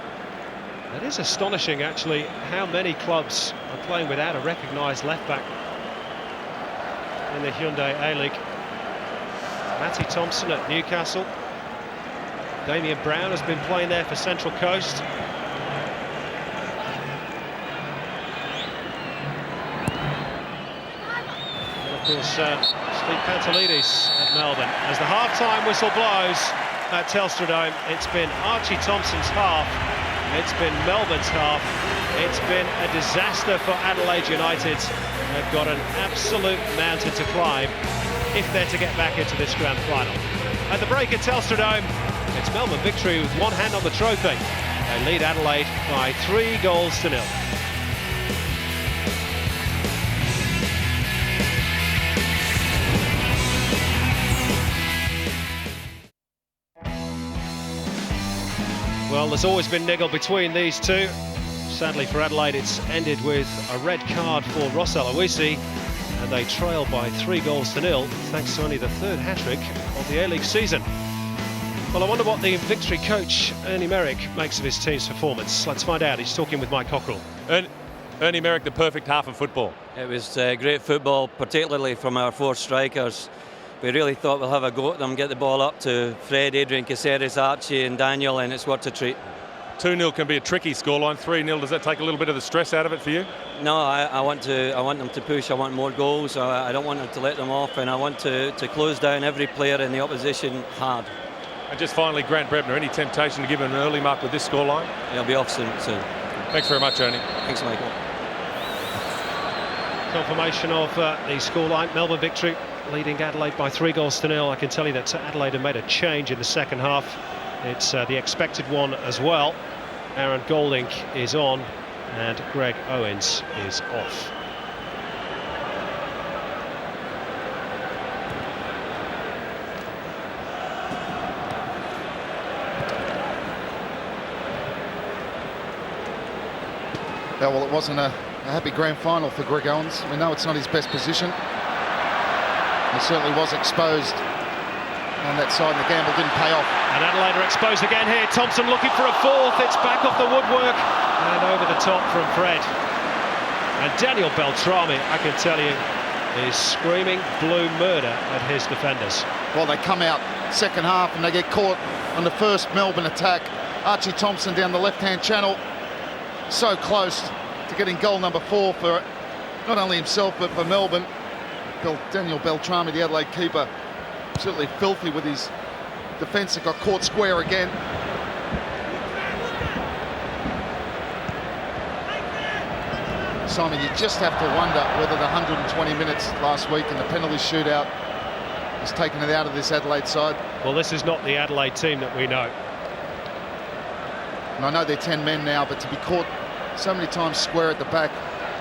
It is astonishing, actually, how many clubs are playing without a recognised left back in the Hyundai A-League. Matty Thompson at Newcastle. Damien Brown has been playing there for Central Coast. Of course, Steve Pantelides at Melbourne. As the half-time whistle blows at Telstra Dome, it's been Archie Thompson's half, it's been Melbourne's half, it's been a disaster for Adelaide United. They've got an absolute mountain to climb if they're to get back into this grand final. At the break at Telstra Dome, it's Melbourne Victory with one hand on the trophy. They lead Adelaide by 3-0. Well, there's always been niggle between these two. Sadly for Adelaide, it's ended with a red card for Ross Aloisi, and they trail by 3-0 thanks to only the third hat-trick of the A-League season. Well, I wonder what the Victory coach, Ernie Merrick, makes of his team's performance. Let's find out. He's talking with Mike Cockrell. Ernie Merrick, the perfect half of football. It was great football, particularly from our 4 strikers. We really thought we'll have a go at them, get the ball up to Fred, Adrian Caceres, Archie and Daniel, and it's worth a treat. 2-0 can be a tricky scoreline. 3-0, does that take a little bit of the stress out of it for you? No, I want them to push. I want more goals. I don't want them to let them off, and I want to close down every player in the opposition hard. And just finally, Grant Brebner, any temptation to give him an early mark with this scoreline? He'll be off soon. Thanks very much, Ernie. Thanks, Michael. Confirmation of the scoreline. Melbourne Victory leading Adelaide by 3-0. I can tell you that Adelaide have made a change in the second half. It's the expected one as well. Aaron Golding is on and Greg Owens is off. Yeah, well, it wasn't a happy grand final for Greg Owens. We know it's not his best position. He certainly was exposed on that side, and the gamble didn't pay off. And Adelaide are exposed again here. Thompson looking for a fourth. It's back off the woodwork and over the top from Fred. And Daniel Beltrami, I can tell you, is screaming blue murder at his defenders. Well, they come out second half and they get caught on the first Melbourne attack. Archie Thompson down the left-hand channel, so close to getting goal number 4 for not only himself but for Melbourne. Daniel Beltrami, the Adelaide keeper, absolutely filthy with his defence. That got caught square again. Simon, you just have to wonder whether the 120 minutes last week in the penalty shootout has taken it out of this Adelaide side. Well, this is not the Adelaide team that we know. And I know they're 10 men now, but to be caught so many times square at the back,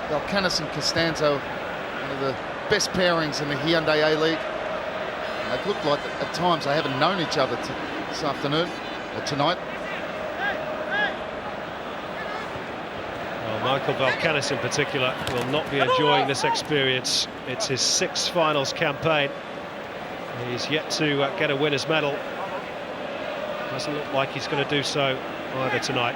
Valkanis and Costanzo, one of the best pairings in the Hyundai A-League. It looked like at times they haven't known each other this afternoon or tonight. Well, Michael Valkanis in particular will not be enjoying this experience. It's his 6th finals campaign. He's yet to get a winner's medal. Doesn't look like he's going to do so either tonight.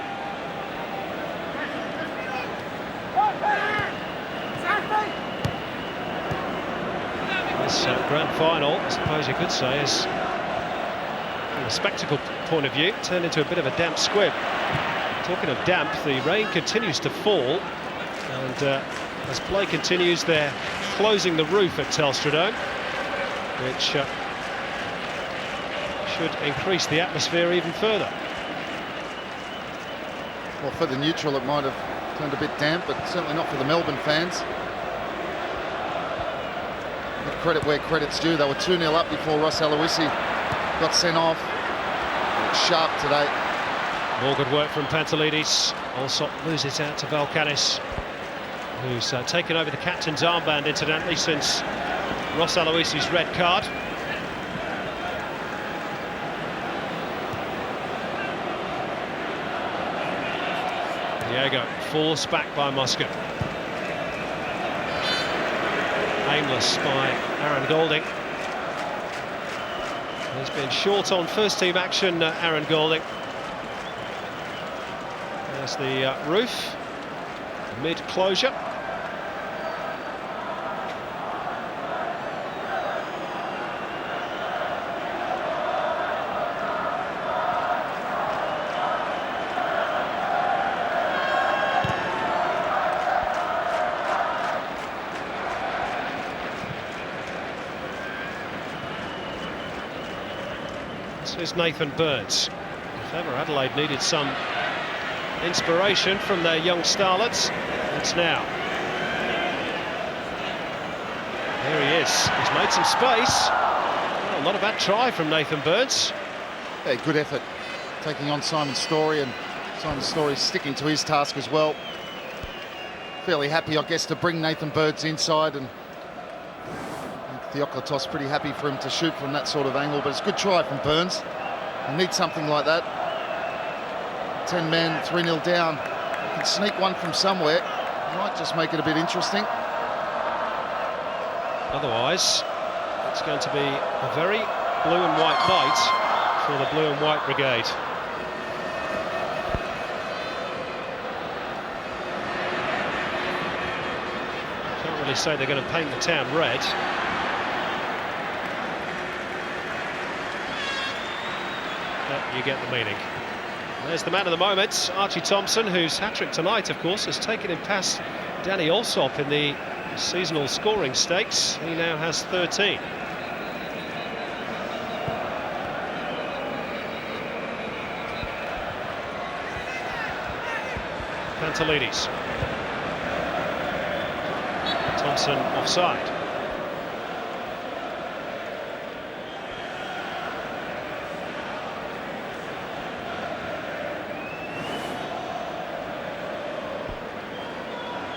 This grand final, I suppose you could say, is, from a spectacle point of view, turned into a bit of a damp squib. Talking of damp, the rain continues to fall, and as play continues, they're closing the roof at Telstra Dome, which should increase the atmosphere even further. Well, for the neutral it might have turned a bit damp, but certainly not for the Melbourne fans. Give credit where credit's due. They were 2-0 up before Ross Aloisi got sent off. Sharp today. More good work from Pantelides. Also loses out to Valkanis, who's taken over the captain's armband, incidentally, since Ross Aloisi's red card. Diego forced back by Mosca. Aimless by Aaron Golding. He's been short on first-team action, Aaron Golding. There's the roof, mid-closure. This is Nathan Burns. If ever Adelaide needed some inspiration from their young starlets, it's now. Here he is. He's made some space. Well, not a bad try from Nathan Burns. Yeah, good effort taking on Simon Story, and Simon Story sticking to his task as well. Fairly happy, I guess, to bring Nathan Burns inside, and Theoklitos pretty happy for him to shoot from that sort of angle, but it's a good try from Burns. He needs something like that. 10 men, 3-0 down. You can sneak one from somewhere. Might just make it a bit interesting. Otherwise, it's going to be a very blue and white night for the Blue and White Brigade. Can't really say they're going to paint the town red. But you get the meaning. There's the man of the moment, Archie Thompson, whose hat-trick tonight, of course, has taken him past Danny Alsop in the seasonal scoring stakes. He now has 13. Pantelides. Thompson offside.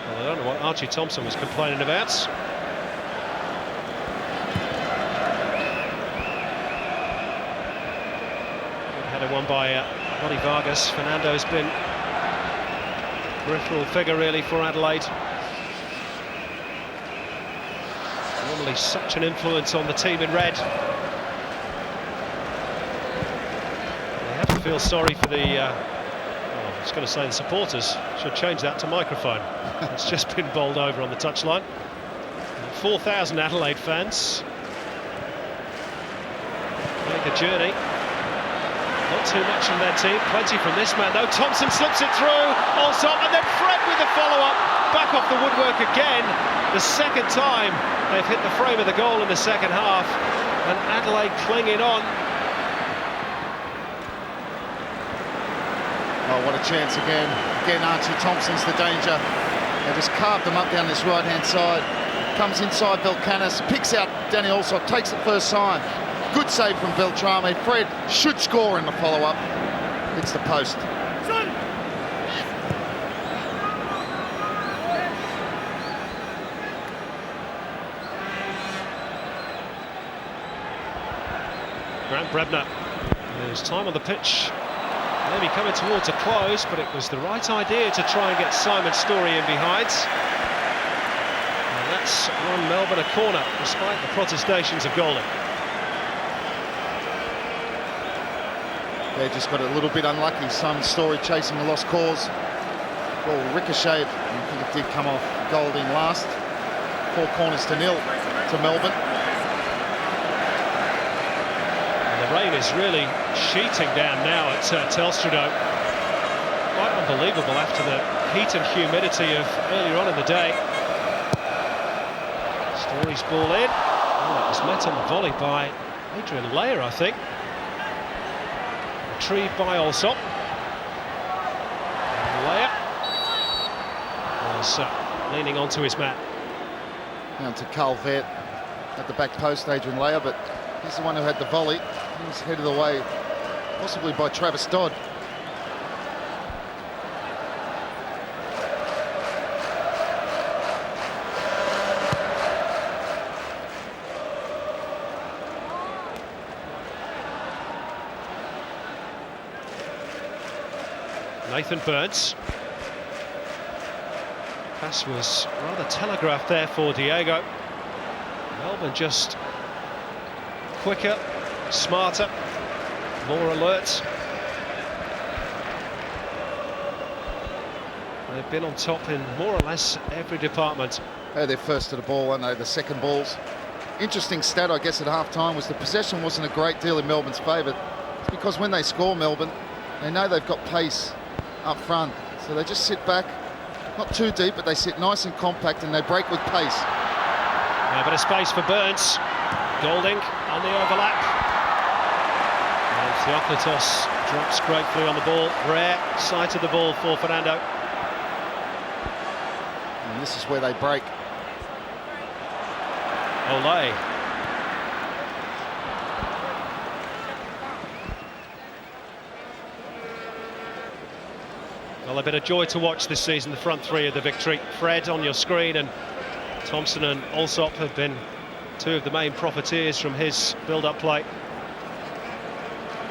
Well, I don't know what Archie Thompson was complaining about. Header won by Ronnie Vargas. Fernando's been Peripheral figure really for Adelaide. Normally such an influence on the team in red. They have to feel sorry for the, I was going to say the supporters. Should change that to microphone. It's just been bowled over on the touchline. 4,000 Adelaide fans make the journey. Not too much from their team, plenty from this man though. Thompson slips it through, Allsop, and then Fred with the follow-up, back off the woodwork again. The second time they've hit the frame of the goal in the second half, and Adelaide clinging on. Oh, what a chance again. Again, Archie Thompson's the danger. They just carved them up down this right-hand side. Comes inside Belcanis, picks out Danny Allsop, takes it first time. Good save from Beltrame. Fred should score in the follow-up. It's the post. Grant Brebner. There's time on the pitch. Maybe coming towards a close, but it was the right idea to try and get Simon Story in behind. And that's won Melbourne a corner, despite the protestations of Golding. They just got a little bit unlucky. Simon Story chasing a lost cause. Ball ricocheted. I think it did come off Golding last. 4 corners to 0 to Melbourne. And the rain is really sheeting down now at Telstra Dome. Quite unbelievable after the heat and humidity of earlier on in the day. Story's ball in. Oh, it was met on the volley by Adrian Leyer, I think. Retrieved by Allsop. Leyer was leaning onto his mat. Down to Calvert at the back post, Adrian Leyer, but he's the one who had the volley. He was headed away, possibly by Travis Dodd. Nathan Burns. Pass was rather telegraphed there for Diego. Melbourne just quicker, smarter, more alert. They've been on top in more or less every department. They're first to the ball, aren't they? The second balls. Interesting stat, I guess, at half-time was the possession wasn't a great deal in Melbourne's favour. It's because when they score, Melbourne, they know they've got pace up front, so they just sit back, not too deep, but they sit nice and compact and they break with pace. A bit of space for Burns. Golding on the overlap. And Theocritos drops gratefully on the ball. Rare sight of the ball for Fernando. And this is where they break. Olay. Well, a bit of joy to watch this season, the front three of the Victory. Fred on your screen, and Thompson and Allsop have been 2 of the main profiteers from his build-up play.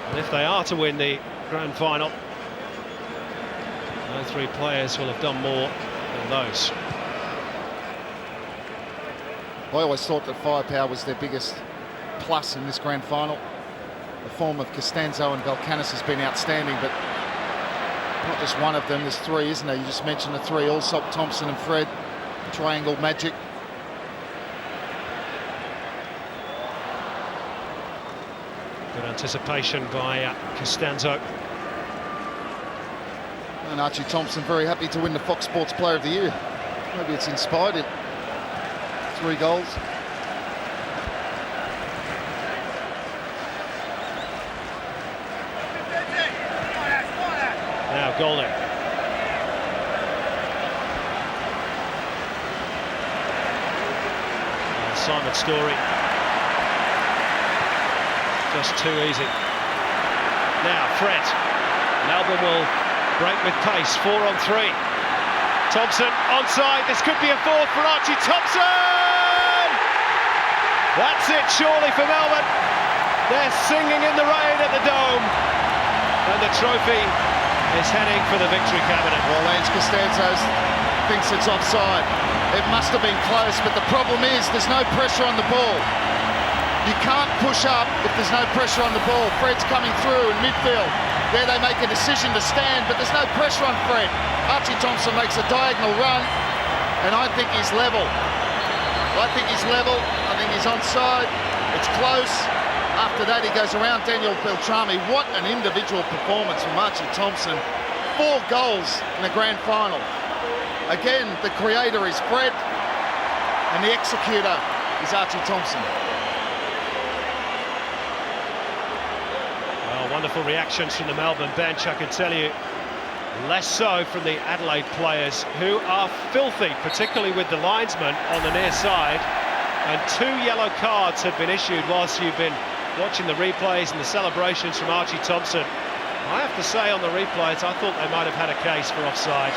And if they are to win the grand final, no 3 players will have done more than those. I always thought that firepower was their biggest plus in this grand final. The form of Costanzo and Belcanis has been outstanding, but not just one of them, there's 3, isn't there? You just mentioned the 3, Allsop, Thompson and Fred. Triangle magic. Good anticipation by Costanzo. And Archie Thompson very happy to win the Fox Sports Player of the Year. Maybe it's inspired him. 3 goals. Now Golding. And Simon Story. Just too easy. Now Fred. Melbourne will break with pace. 4 on 3. Thompson onside. This could be a 4th for Archie Thompson. That's it, surely, for Melbourne. They're singing in the rain at the Dome, and the trophy is heading for the victory cabinet. Well, Lance Costanzo thinks it's offside. It must have been close, but the problem is there's no pressure on the ball. You can't push up if there's no pressure on the ball. Fred's coming through in midfield. There they make a decision to stand, but there's no pressure on Fred. Archie Thompson makes a diagonal run, and I think he's level. I think he's onside. It's close. After that, he goes around Daniel Beltrami. What an individual performance from Archie Thompson. 4 goals in the grand final. Again, the creator is Fred, and the executor is Archie Thompson. Well, wonderful reactions from the Melbourne bench, I can tell you. Less so from the Adelaide players, who are filthy, particularly with the linesman on the near side. And 2 yellow cards have been issued whilst you've been watching the replays and the celebrations from Archie Thompson. I have to say, on the replays, I thought they might have had a case for offside.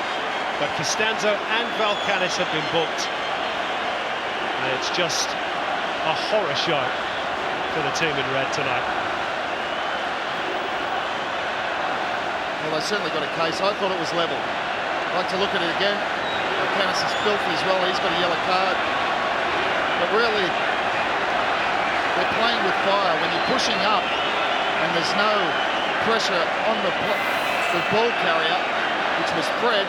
But Costanzo and Valkanis have been booked. And it's just a horror show for the team in red tonight. Well, they certainly got a case. I thought it was level. I'd like to look at it again. Valkanis is filthy as well. He's got a yellow card. But really, they're playing with fire. When you're pushing up and there's no pressure on the ball carrier, which was Fred,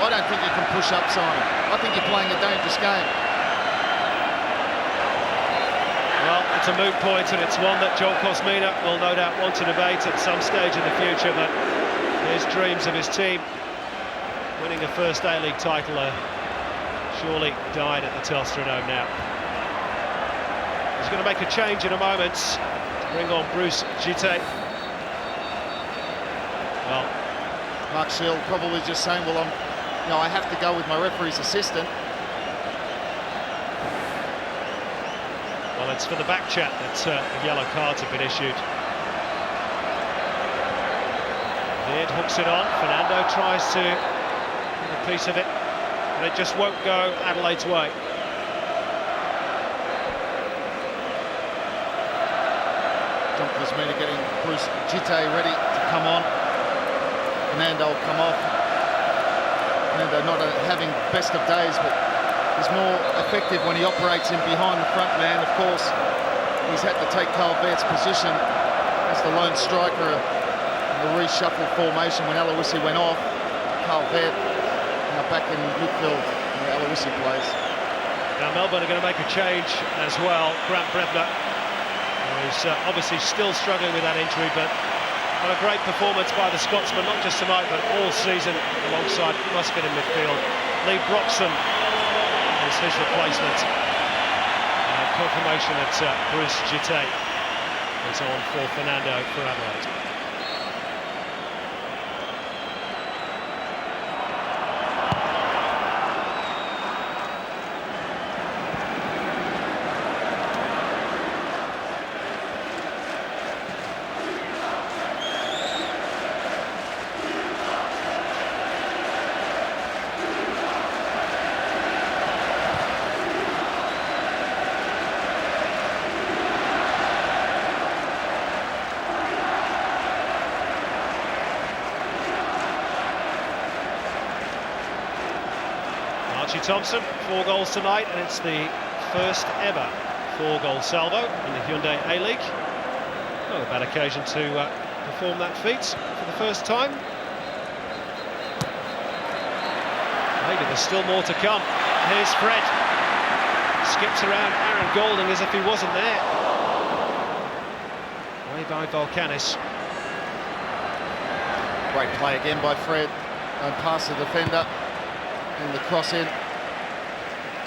I don't think you can push up, Simon. I think you're playing a dangerous game. Well, it's a moot point, and it's one that Joel Kosmina will no doubt want to debate at some stage in the future, but his dreams of his team winning a first A-League title are surely died at the Telstra Dome now. He's going to make a change in a moment to bring on Bruce Gite. Well, Mark Shield probably just saying, well, I have to go with my referee's assistant. Well, it's for the back chat that the yellow cards have been issued. Beard hooks it on. Fernando tries to get a piece of it, but it just won't go Adelaide's way. John Kosmina getting Bruce Gite ready to come on. Fernando will come off. Fernando not having best of days, but he's more effective when he operates in behind the front man. Of course, he's had to take Calvert's position as the lone striker in the reshuffle formation when Aloisi went off. Calvert now back in midfield where Aloisi plays. Now Melbourne are going to make a change as well. Grant Brebner, who's obviously still struggling with that injury, but what a great performance by the Scotsman, not just tonight but all season, alongside Muscat in midfield. Lee Broxham is his replacement. Confirmation that Bruce Gite is on for Fernando for Adelaide. Archie Thompson, 4 goals tonight, and it's the first ever 4-goal salvo in the Hyundai A-League. Not a bad occasion to perform that feat for the first time. Maybe there's still more to come. Here's Fred. Skips around Aaron Golding as if he wasn't there. Way by Valkanis. Great play again by Fred. And past the defender. And the cross in.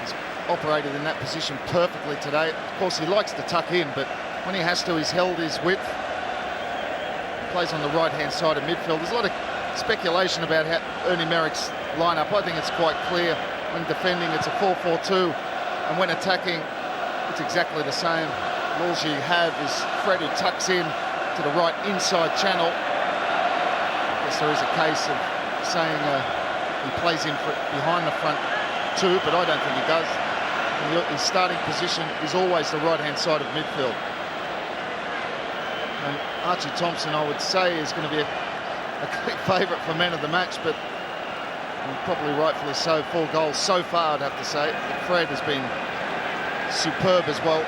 He's operated in that position perfectly today. Of course, he likes to tuck in, but when he has to, he's held his width. Plays on the right-hand side of midfield. There's a lot of speculation about how Ernie Merrick's lineup. I think it's quite clear. When defending, it's a 4-4-2, and when attacking, it's exactly the same. All you have is Fred, who tucks in to the right inside channel. I guess there is a case of saying he plays in behind the front two, but I don't think he does. His starting position is always the right-hand side of midfield. And Archie Thompson, I would say, is going to be a clear favourite for men of the match, but probably rightfully so. 4 goals so far, I'd have to say. But Fred has been superb as well.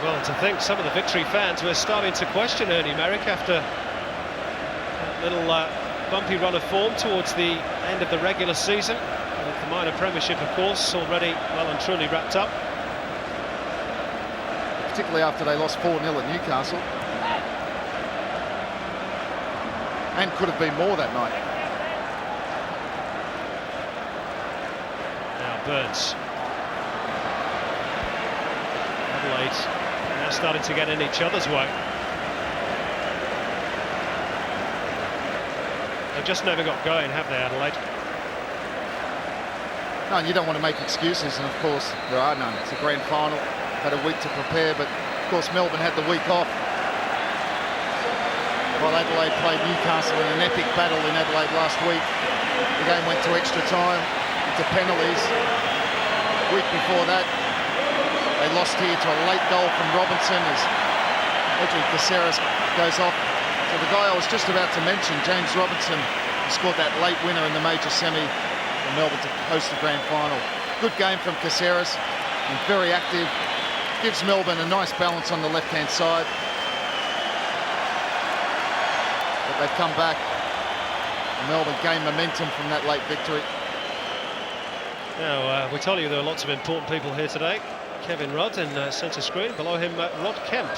Well, and to think some of the Victory fans were starting to question Ernie Merrick after that little bumpy run of form towards the end of the regular season. With the minor premiership, of course, already well and truly wrapped up. Particularly after they lost 4-0 at Newcastle. And could have been more that night. Now Burns. Adelaide now starting to get in each other's way. They've just never got going, have they, Adelaide? No, and you don't want to make excuses, and of course there are none. It's a grand final, had a week to prepare, but of course Melbourne had the week off. While Adelaide played Newcastle in an epic battle in Adelaide last week. The game went to extra time, into penalties. A week before that, they lost here to a late goal from Robinson as Edric Caceres goes off. So the guy I was just about to mention, James Robinson, scored that late winner in the major semi for Melbourne to host the grand final. Good game from Caceres, and very active. Gives Melbourne a nice balance on the left-hand side. But they've come back. Melbourne gained momentum from that late victory. Now, we told you there were lots of important people here today. Kevin Rudd in centre screen, below him Rod Kemp.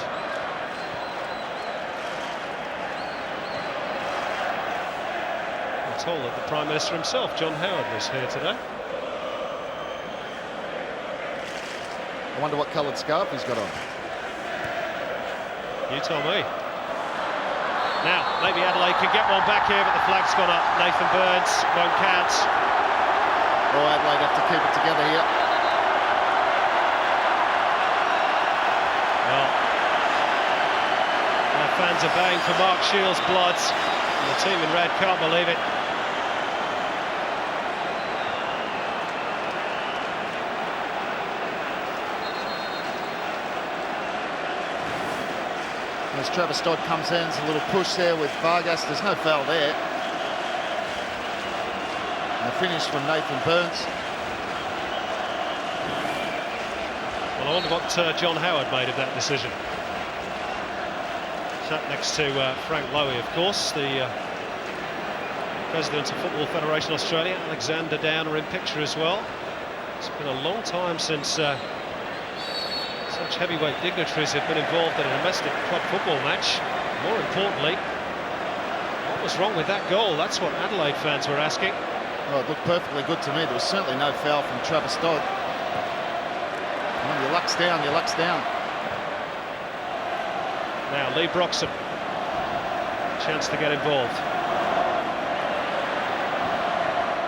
We're told that the Prime Minister himself, John Howard, was here today. I wonder what coloured scarf he's got on. You tell me. Now, maybe Adelaide can get one back here, but the flag's gone up. Nathan Burns won't count. Oh, Adelaide have to keep it together here. Well, our fans are baying for Mark Shields' blood. And the team in red can't believe it. As Travis Dodd comes in, there's a little push there with Vargas. There's no foul there. And a finish from Nathan Burns. Well, I wonder what John Howard made of that decision. Sat next to Frank Lowy, of course, the President of Football Federation Australia. Alexander Downer in picture as well. It's been a long time since such heavyweight dignitaries have been involved in a domestic club football match. More importantly, what was wrong with that goal? That's what Adelaide fans were asking. Oh, it looked perfectly good to me. There was certainly no foul from Travis Dodd. When your luck's down, your luck's down. Now Lee Broxham, chance to get involved.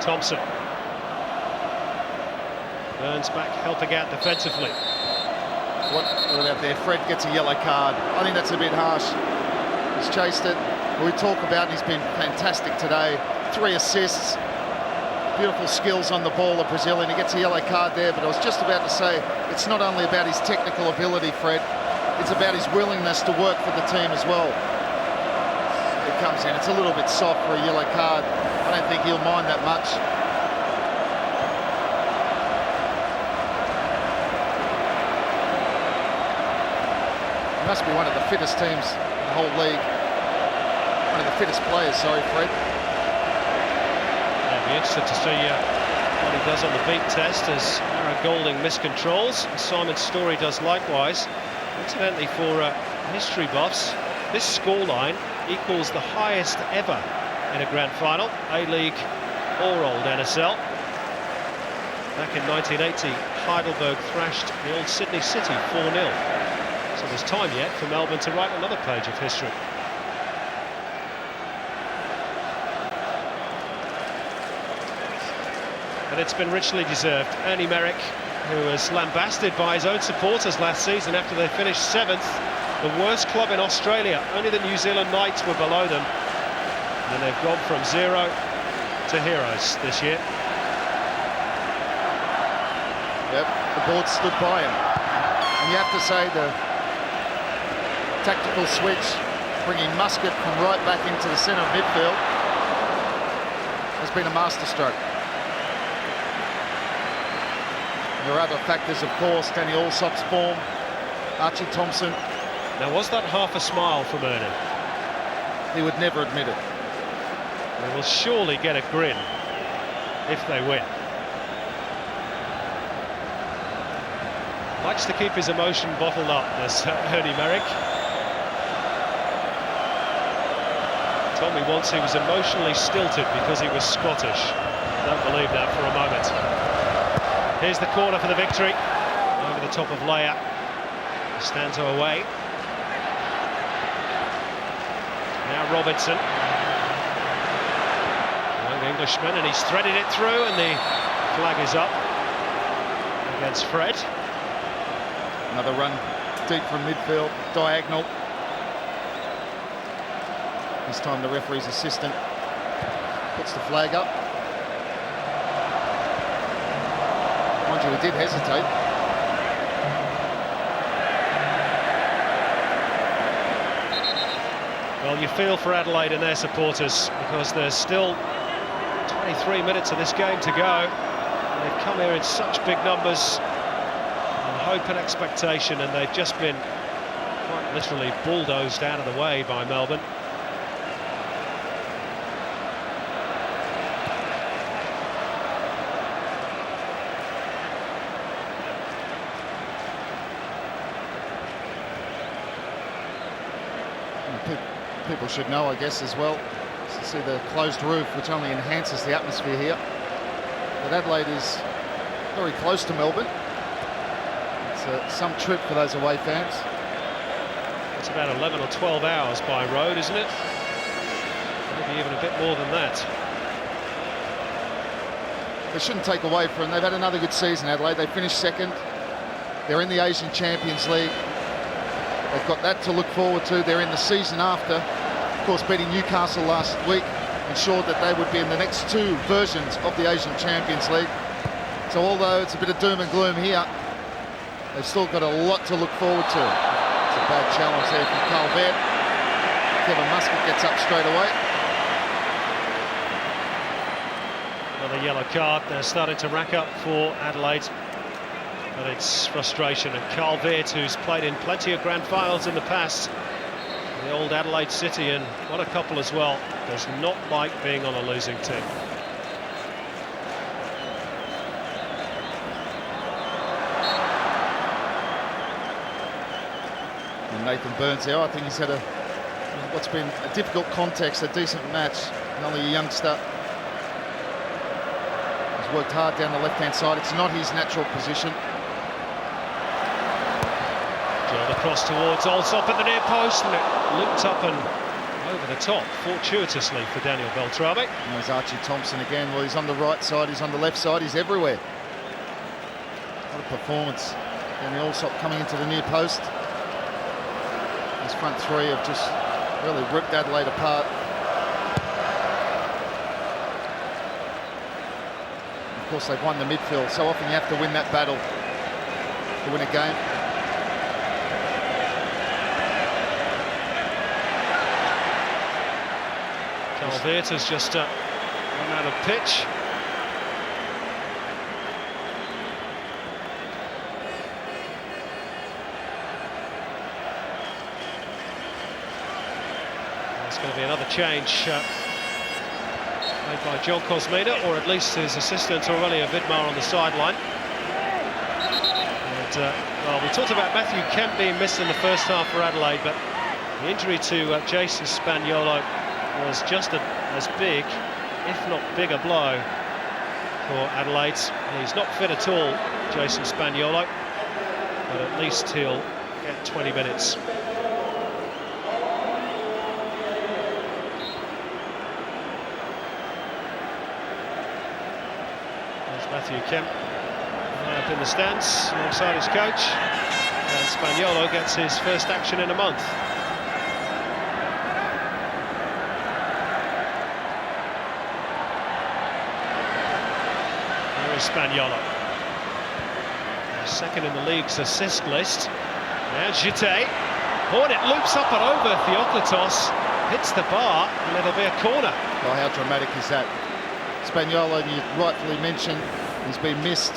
Thompson. Burns back, helping out defensively. What about there? Fred gets a yellow card. I think that's a bit harsh. He's chased it. We talk about, and he's been fantastic today. 3 assists. Beautiful skills on the ball, the Brazilian. He gets a yellow card there, but I was just about to say, it's not only about his technical ability, Fred. It's about his willingness to work for the team as well. It comes in. It's a little bit soft for a yellow card. I don't think he'll mind that much. He must be one of the fittest teams in the whole league. One of the fittest players, sorry, Fred. I'll be interested to see what he does on the beat test as Aaron Golding miscontrols. Simon Story does likewise. Incidentally, for history buffs, this scoreline equals the highest ever in a grand final, A-League or old NSL. Back in 1980, Heidelberg thrashed the old Sydney City 4-0. So there's time yet for Melbourne to write another page of history. And it's been richly deserved. Ernie Merrick, who was lambasted by his own supporters last season after they finished 7th, the worst club in Australia. Only the New Zealand Knights were below them. And they've gone from 0 to heroes this year. Yep, the board stood by him. And you have to say the tactical switch, bringing Muscat from right back into the centre of midfield, has been a masterstroke. There are other factors, of course, Danny Allsop's form, Archie Thompson. Now, was that half a smile from Ernie? He would never admit it. They will surely get a grin if they win. Likes to keep his emotion bottled up, this Ernie Merrick. Told me once he was emotionally stilted because he was Scottish. Don't believe that for a moment. Here's the corner for the Victory. Over the top of Leia. Stands away. Now Robertson. Young Englishman, and he's threaded it through, and the flag is up against Fred. Another run deep from midfield, diagonal. This time the referee's assistant puts the flag up. Mind you, he did hesitate. Well, you feel for Adelaide and their supporters, because there's still 23 minutes of this game to go. They've come here in such big numbers, and hope and expectation, and they've just been quite literally bulldozed out of the way by Melbourne. People should know, I guess, as well. You see the closed roof, which only enhances the atmosphere here. But Adelaide is very close to Melbourne. It's some trip for those away fans. It's about 11 or 12 hours by road, isn't it? Maybe even a bit more than that. They shouldn't take away from them. They've had another good season, Adelaide. They finished second. They're in the Asian Champions League. They've got that to look forward to. They're in the season after. Of course, beating Newcastle last week ensured that they would be in the next two versions of the Asian Champions League. So although it's a bit of doom and gloom here, they've still got a lot to look forward to. It's a bad challenge there from Calvert. Kevin Muscat gets up straight away. Another yellow card. They're starting to rack up for Adelaide. But it's frustration, and Calvert, who's played in plenty of grand finals in the past, the old Adelaide City, and what a couple as well, does not like being on a losing team. And Nathan Burns there, I think he's had what's been a difficult context, a decent match, and only a youngster. He's worked hard down the left-hand side. It's not his natural position. The cross towards Allsop at the near post, and it looped up and over the top, fortuitously for Daniel Beltrame. And there's Archie Thompson again. Well, he's on the right side, he's on the left side, he's everywhere. What a performance. Daniel Allsop coming into the near post. His front three have just really ripped Adelaide apart. Of course, they've won the midfield. So often you have to win that battle to win a game. Calvert has just run out of pitch. There's going to be another change made by John Cosmina, or at least his assistant Aurelia Vidmar on the sideline. And well, we talked about Matthew Kemp being missed in the first half for Adelaide, but the injury to Jason Spaniolo was just as big, if not bigger, blow for Adelaide. He's not fit at all, Jason Spaniolo, but at least he'll get 20 minutes. There's Matthew Kemp up in the stands alongside his coach, and Spaniolo gets his first action in a month. Spaniolo, second in the league's assist list. Now Gite, Oh, and it loops up and over. Theoklitos hits the bar, and it'll be a corner. Oh, how dramatic is that? Spagnola, you rightfully mentioned, he's been missed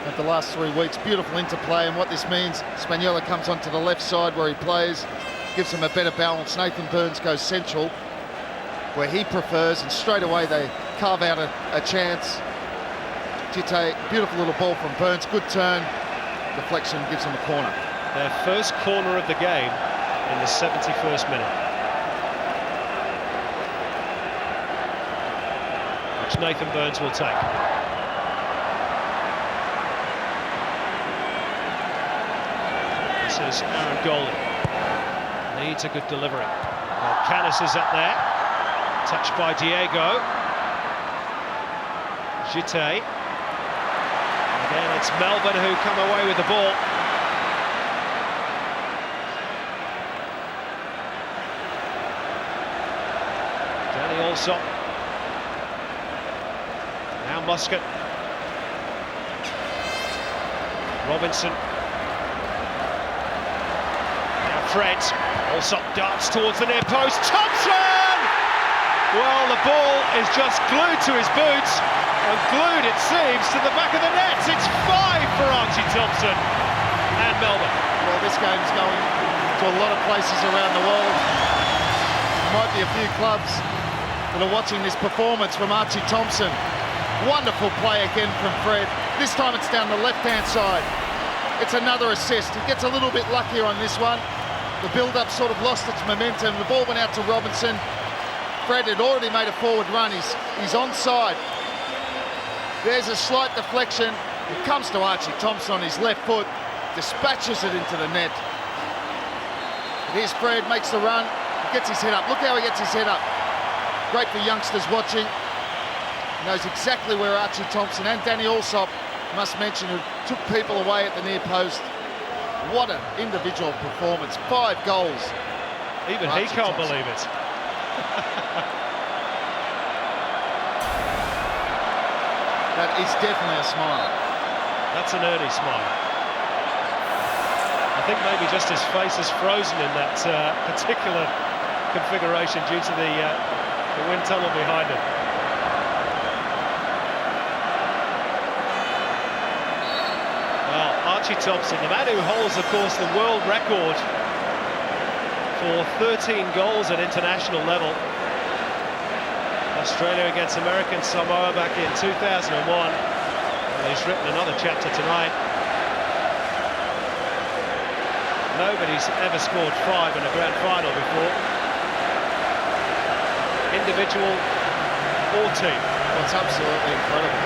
at the last 3 weeks. Beautiful interplay, and what this means, Spagnola comes onto the left side where he plays, gives him a better balance. Nathan Burns goes central where he prefers, and straight away they carve out a chance. Jite, beautiful little ball from Burns, good turn, deflection gives him a corner. Their first corner of the game in the 71st minute, which Nathan Burns will take. This is Aaron Golding. Needs a good delivery. Well, Canis is up there. Touched by Diego. Jite. Again, it's Melbourne who come away with the ball. Danny Allsop. Now Muscat. Robinson. Now Fred. Allsop darts towards the near post. Thompson! Well, the ball is just glued to his boots, and glued, it seems, to the back of the net. It's 5 for Archie Thompson and Melbourne. Well, this game's going to a lot of places around the world. There might be a few clubs that are watching this performance from Archie Thompson. Wonderful play again from Fred. This time it's down the left-hand side. It's another assist. He gets a little bit luckier on this one. The build-up sort of lost its momentum. The ball went out to Robinson. Fred had already made a forward run. He's onside. There's a slight deflection. It comes to Archie Thompson on his left foot. Dispatches it into the net. Here's Fred, makes the run. He gets his head up. Look how he gets his head up. Great for youngsters watching. Knows exactly where Archie Thompson and Danny Allsop, must mention, who took people away at the near post. What an individual performance. 5 goals. Even he can't believe it. That is definitely a smile. That's an early smile. I think maybe just his face is frozen in that particular configuration due to the wind tunnel behind him. Well, Archie Thompson, the man who holds, of course, the world record for 13 goals at international level. Australia against American Samoa back in 2001. And he's written another chapter tonight. Nobody's ever scored 5 in a grand final before. Individual or team. Well, it's absolutely incredible.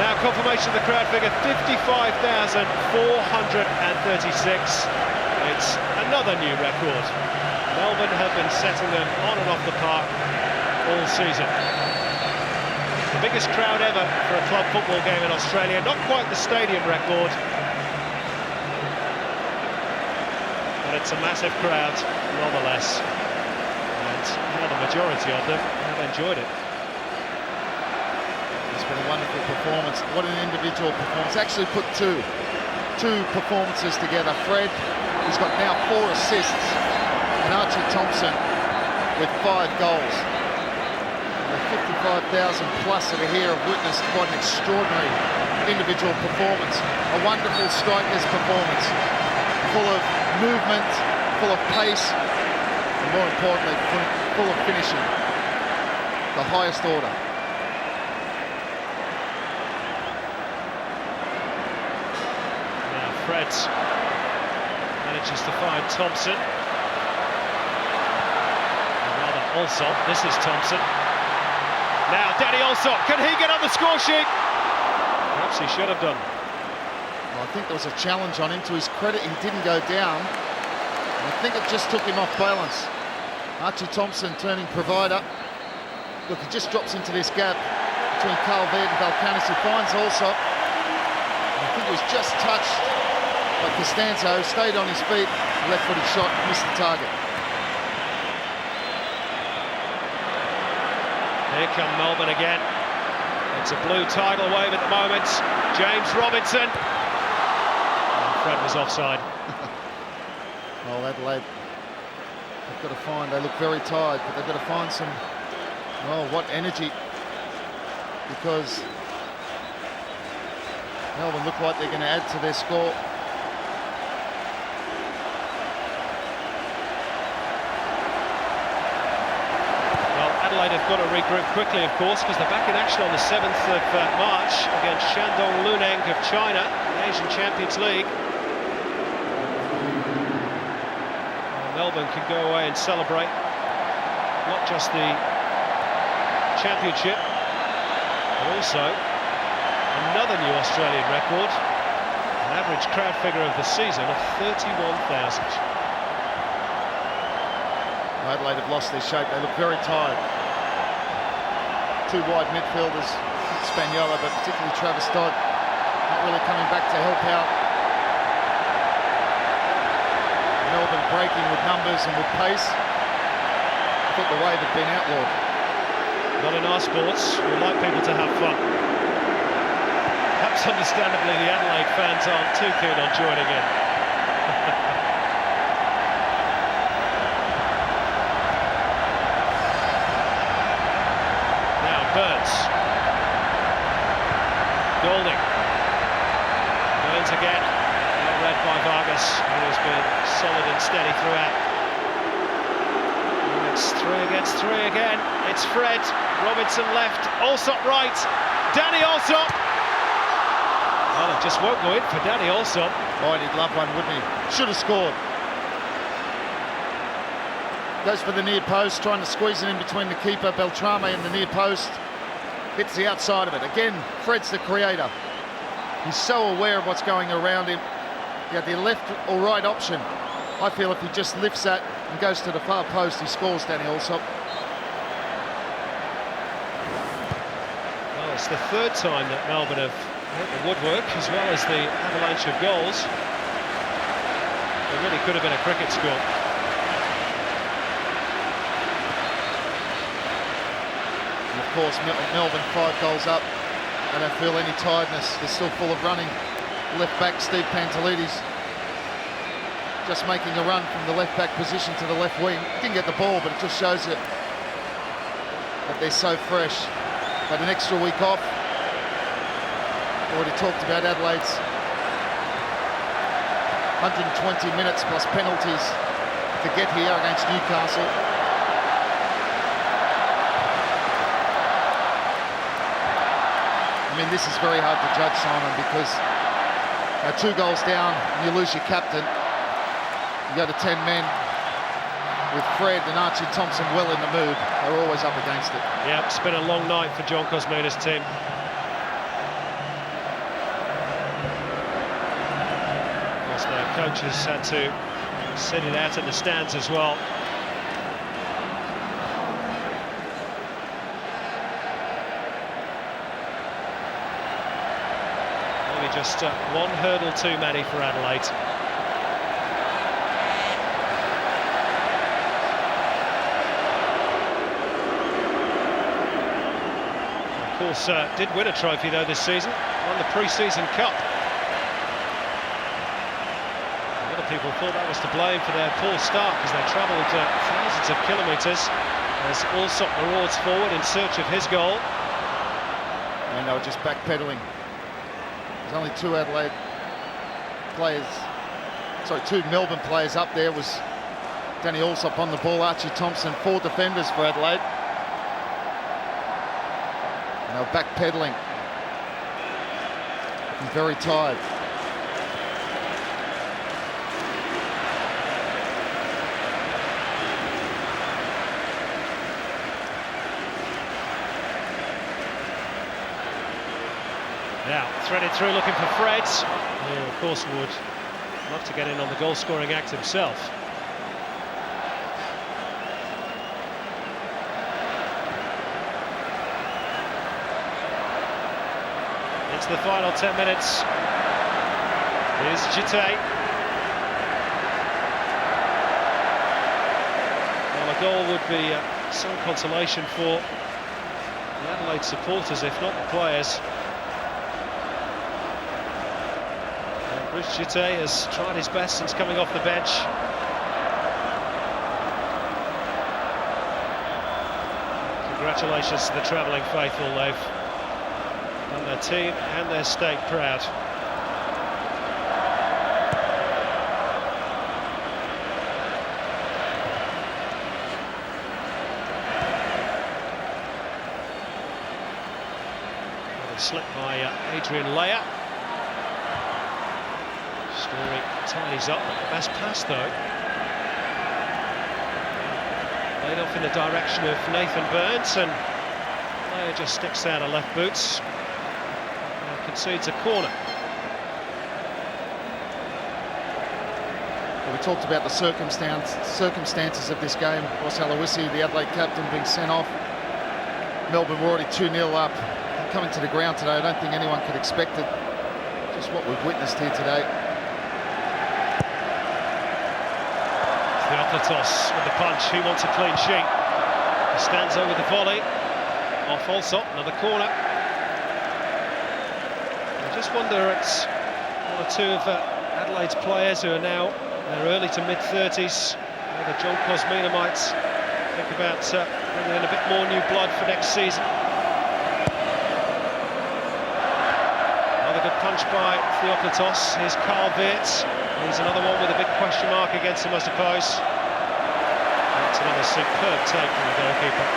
Now confirmation of the crowd figure, 55,436. It's another new record. Melbourne have been setting them on and off the park all season. The biggest crowd ever for a club football game in Australia. Not quite the stadium record, but it's a massive crowd nonetheless. And the majority of them have enjoyed it. It's been a wonderful performance. What an individual performance. Actually put two performances together. Fred, who's got now 4 assists, and Archie Thompson with 5 goals. And the 55,000 plus that are here have witnessed quite an extraordinary individual performance. A wonderful striker's performance, full of movement, full of pace, and more importantly, full of finishing. The highest order. Now Fred manages to find Thompson. Allsop, this is Thompson. Now Danny Allsop, can he get on the score sheet? Perhaps he should have done. Well, I think there was a challenge on him. To his credit, he didn't go down. I think it just took him off balance. Archie Thompson turning provider. Look, he just drops into this gap between Calvert and Valkanis. He finds Allsop. I think it was just touched by Costanzo, stayed on his feet, left-footed shot, missed the target. Here come Melbourne again. It's a blue tidal wave at the moment. James Robinson. And Fred was offside. Well, Adelaide, they've got to find, they look very tired, but they've got to find some, well, what energy, because Melbourne look like they're going to add to their score. Well, Adelaide have got to regroup quickly, of course, because they're back in action on the 7th of March against Shandong Luneng of China, the Asian Champions League. Melbourne can go away and celebrate not just the championship, but also another new Australian record, an average crowd figure of the season of 31,000. Adelaide have lost their shape, they look very tired. Two wide midfielders, Spagnola, but particularly Travis Dodd, not really coming back to help out. Melbourne breaking with numbers and with pace. I thought the wave had been outlawed. Not in our sports, we like people to have fun. Perhaps understandably the Adelaide fans aren't too keen on joining in. Now Burns. Golding. Burns again. Well read by Vargas, who has been solid and steady throughout. And it's 3 against 3 again. It's Fred. Robinson left. Allsop right. Danny Allsop. Well, it just won't go in for Danny Allsop. Oh, he'd love one, wouldn't he? Should have scored. Goes for the near post, trying to squeeze it in between the keeper, Beltrame, and the near post. Hits the outside of it. Again, Fred's the creator. He's so aware of what's going around him. He had the left or right option. I feel if he just lifts that and goes to the far post, he scores, Danny Allsop. Well, it's the third time that Melbourne have hit the woodwork, as well as the avalanche of goals. It really could have been a cricket score. And of course, Melbourne 5 goals up. They don't feel any tiredness. They're still full of running. Left back Steve Pantelides just making a run from the left back position to the left wing. Didn't get the ball, but it just shows you that they're so fresh. Had an extra week off. Already talked about Adelaide's 120 minutes plus penalties to get here against Newcastle. I mean, this is very hard to judge, Simon, because 2 goals down, you lose your captain. You go to 10 men with Fred and Archie Thompson well in the mood. They're always up against it. Yeah, it's been a long night for John Kosmina's team. Of course, their coaches had to sit it out in the stands as well. Maybe just one hurdle too many for Adelaide. Of course, did win a trophy though this season, won the pre-season cup. A lot of people thought that was to blame for their poor start, because they travelled thousands of kilometres as Allsop marauded forward in search of his goal. And they were just backpedaling. There's only 2 Adelaide players, sorry, 2 Melbourne players up there. Was Danny Allsop on the ball, Archie Thompson, 4 defenders for Adelaide. And they were backpedaling, looking very tired. Now, threaded through looking for Fred, who of course would love to get in on the goal-scoring act himself. Into the final 10 minutes. Here's Jite. Well, a goal would be some consolation for the Adelaide supporters, if not the players. Jete has tried his best since coming off the bench. Congratulations to the travelling faithful. They've done their team and their state proud. Slip by Adrian Leia. Story tidies up. Best pass though. Laid off in the direction of Nathan Burns, and Leia just sticks out a left boot and concedes a corner. Well, we talked about the circumstances of this game. Ross Aloisi, the Adelaide captain, being sent off. Melbourne were already 2-0 up. Coming to the ground today, I don't think anyone could expect it. Just what we've witnessed here today. Theoklatos with the punch. He wants a clean sheet. He stands over the volley. Off Alsop, another corner. I just wonder, it's one or two of Adelaide's players who are now in their early to mid-30s. Whether John Kosmina might think about bringing in a bit more new blood for next season. Punch by Theoklatos. Here's Carl Wirtz. He's another one with a big question mark against him, I suppose. That's another superb take from the goalkeeper.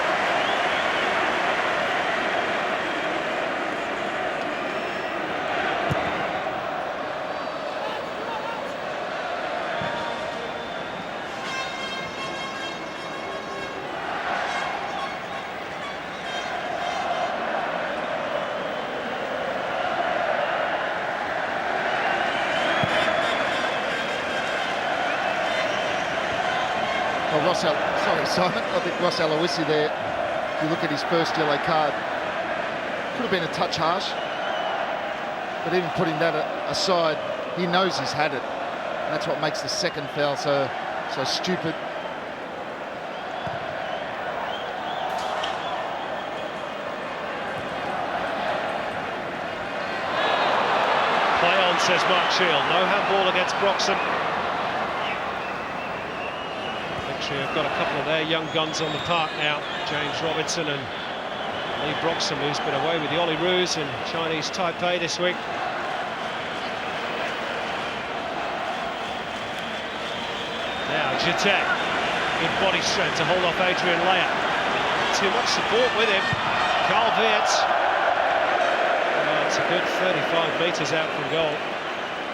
Simon, I think Ross Aloisi there, if you look at his first yellow card, could have been a touch harsh, but even putting that aside, he knows he's had it, and that's what makes the second foul so stupid. Play on, says Mark Shield. No handball against Broxham. Have got a couple of their young guns on the park now. James Robinson and Lee Broxham, who's been away with the Olyroos in Chinese Taipei this week. Now Jete, good body strength to hold off Adrian Leia. Too much support with him. Carl Wirtz. It's a good 35 metres out from goal.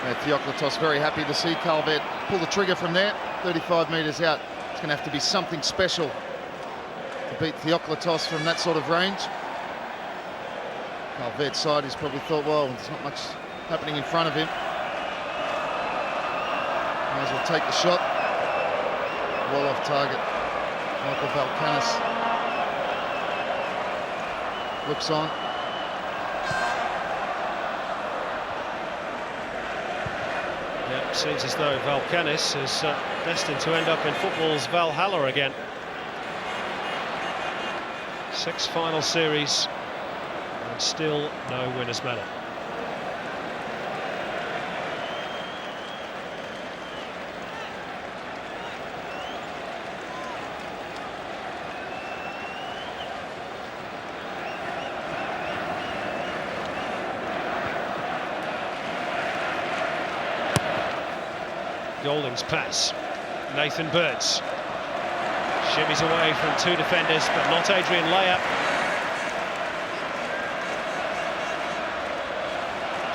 Yeah, Theoklatos very happy to see Carl Wirtz pull the trigger from there. 35 metres out. It's going to have to be something special to beat Theoklatos from that sort of range. Carl Wirtz's side, he's probably thought, well, there's not much happening in front of him. Might as well take the shot. Well off target. Michael Valkanis looks on. Yeah, seems as though Valkanis is destined to end up in football's Valhalla again. 6 final series and still no winner's medal. Golding's pass. Nathan Burns shimmies away from 2 defenders, but not Adrian Leia.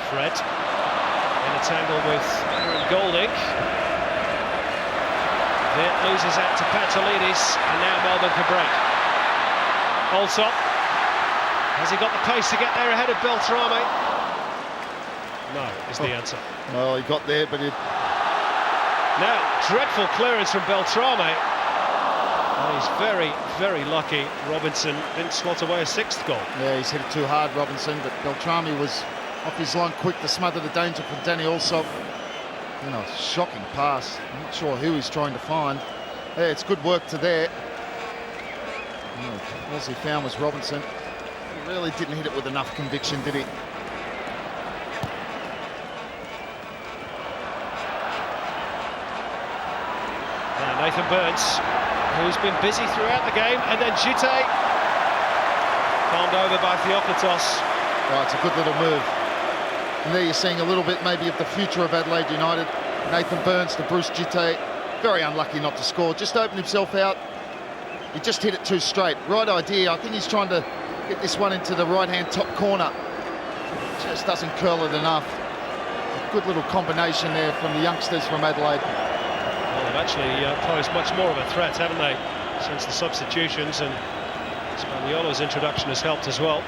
Fred in a tangle with Aaron Golding. Virt loses out to Pantelides, and now Melbourne can break. Alsop, has he got the pace to get there ahead of Beltrame? No, is the answer. Well, he got there, but it... Now, dreadful clearance from Beltrame. And he's very, very lucky Robinson didn't slot away a 6th goal. Yeah, he's hit it too hard, Robinson, but Beltrame was off his line quick to smother the danger from Danny Alsop. You know, shocking pass. I'm not sure who he's trying to find. Yeah, it's good work to there. All he found was Robinson. He really didn't hit it with enough conviction, did he? Nathan Burns, who's been busy throughout the game, and then Jite palmed over by Theocritos. Oh, it's a good little move. And there you're seeing a little bit maybe of the future of Adelaide United. Nathan Burns to Bruce Jite. Very unlucky not to score. Just opened himself out. He just hit it too straight. Right idea. I think he's trying to get this one into the right-hand top corner. Just doesn't curl it enough. A good little combination there from the youngsters from Adelaide. Well, they've actually posed much more of a threat, haven't they, since the substitutions, and Spaniolo's introduction has helped as well.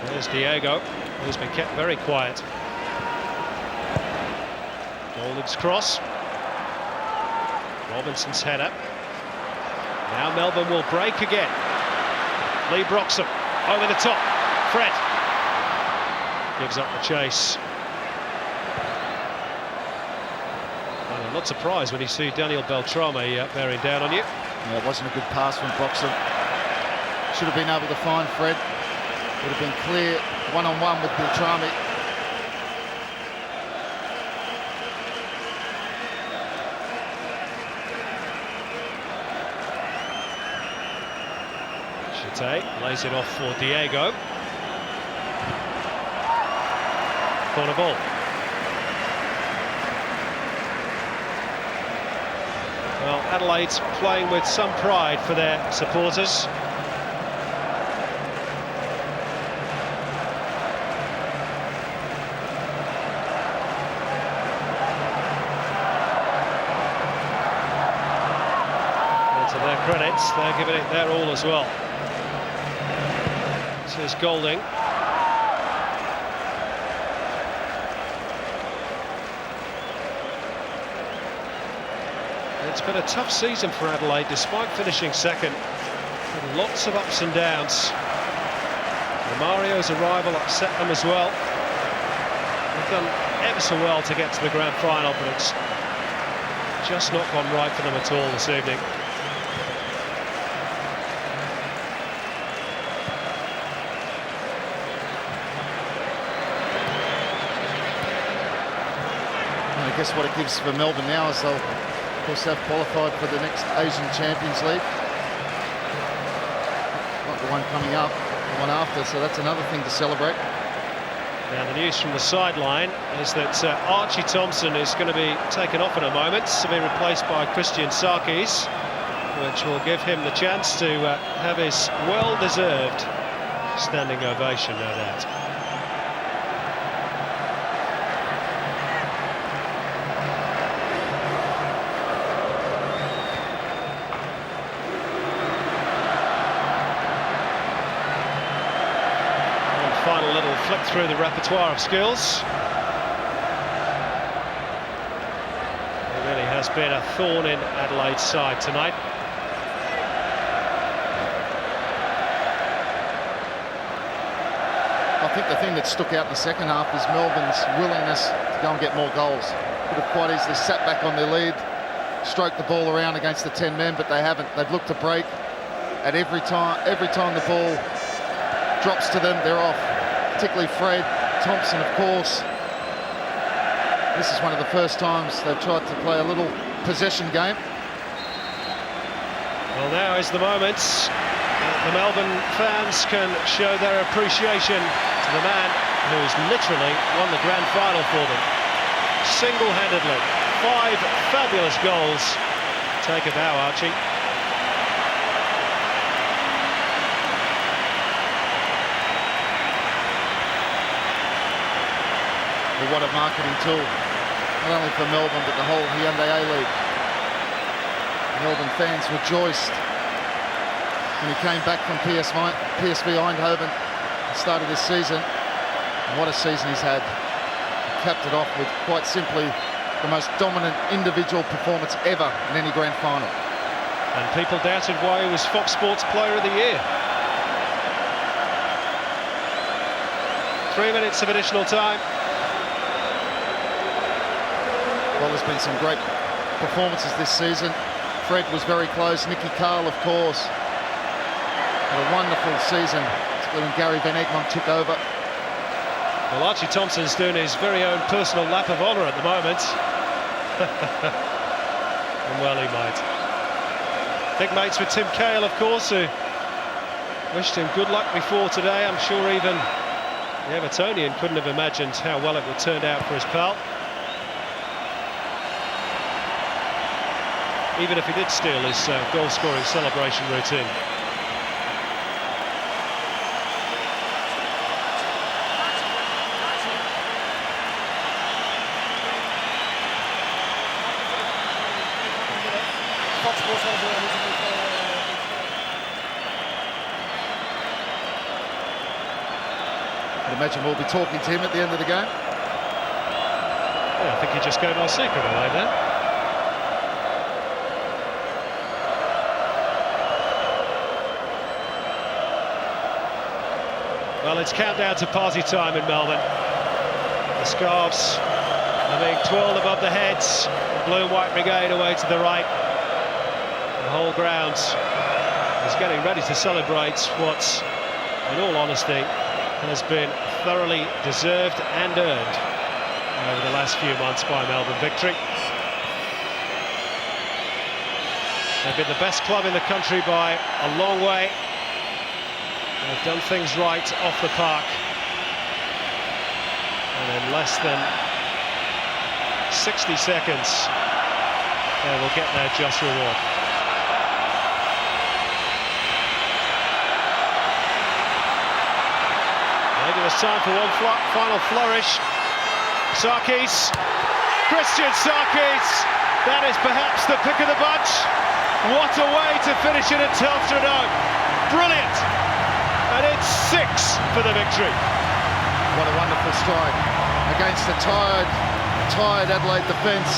There's Diego, who's been kept very quiet. Golding's cross. Robinson's header. Now Melbourne will break again. Lee Broxham over the top. Fred gives up the chase. Well, I'm not surprised when you see Daniel Beltrame bearing down on you. Yeah, it wasn't a good pass from Broxham. Should have been able to find Fred. Would have been clear one-on-one with Beltrame. Jite lays it off for Diego. Corner ball. Well, Adelaide's playing with some pride for their supporters. To their credits, they're giving it their all as well. This is Golding. It's been a tough season for Adelaide, despite finishing second. With lots of ups and downs. Mario's arrival upset them as well. They've done ever so well to get to the grand final, but it's just not gone right for them at all this evening. I guess what it gives for Melbourne now is they'll, of course, have qualified for the next Asian Champions League. Like the one coming up, the one after, so that's another thing to celebrate. Now the news from the sideline is that Archie Thompson is going to be taken off in a moment to be replaced by Christian Sarkis, which will give him the chance to have his well-deserved standing ovation, no doubt. Final little flick through the repertoire of skills. It really has been a thorn in Adelaide's side tonight. I think the thing that stuck out in the second half is Melbourne's willingness to go and get more goals. Could have quite easily sat back on their lead, stroked the ball around against the 10 men, but they haven't. They've looked to break at every time the ball drops to them, they're off. Particularly Fred, Thompson, of course. This is one of the first times they've tried to play a little possession game. Well, now is the moment the Melbourne fans can show their appreciation to the man who's literally won the grand final for them. Single-handedly, 5 fabulous goals. Take a bow, Archie. Well, what a marketing tool, not only for Melbourne but the whole Hyundai A-League. Melbourne fans rejoiced when he came back from PSV Eindhoven at the start of this season. And what a season he's had. He capped it off with, quite simply, the most dominant individual performance ever in any grand final. And people doubted why he was Fox Sports Player of the Year. 3 minutes of additional time. Well, there's been some great performances this season. Fred was very close. Nicky Carl, of course, had a wonderful season when Gary Van Egmond took over. Well, Archie Thompson's doing his very own personal lap of honour at the moment. And well he might. Big mates with Tim Cahill, of course, who wished him good luck before today. I'm sure even the Evertonian couldn't have imagined how well it would turn out for his pal. Even if he did steal his goal-scoring celebration routine. I imagine we'll be talking to him at the end of the game. Yeah, I think he just gave our secret away there. Well, it's countdown to party time in Melbourne. The scarves are being twirled above the heads. The blue and white brigade away to the right. The whole ground is getting ready to celebrate what, in all honesty, has been thoroughly deserved and earned over the last few months by Melbourne Victory. They've been the best club in the country by a long way. They've done things right off the park, and in less than 60 seconds they will get their just reward. Maybe there's time for one final flourish. Sarkis, Christian Sarkis, that is perhaps the pick of the bunch. What a way to finish it at Telstra Dome. Brilliant. And it's 6 for the Victory. What a wonderful strike against the tired Adelaide defence.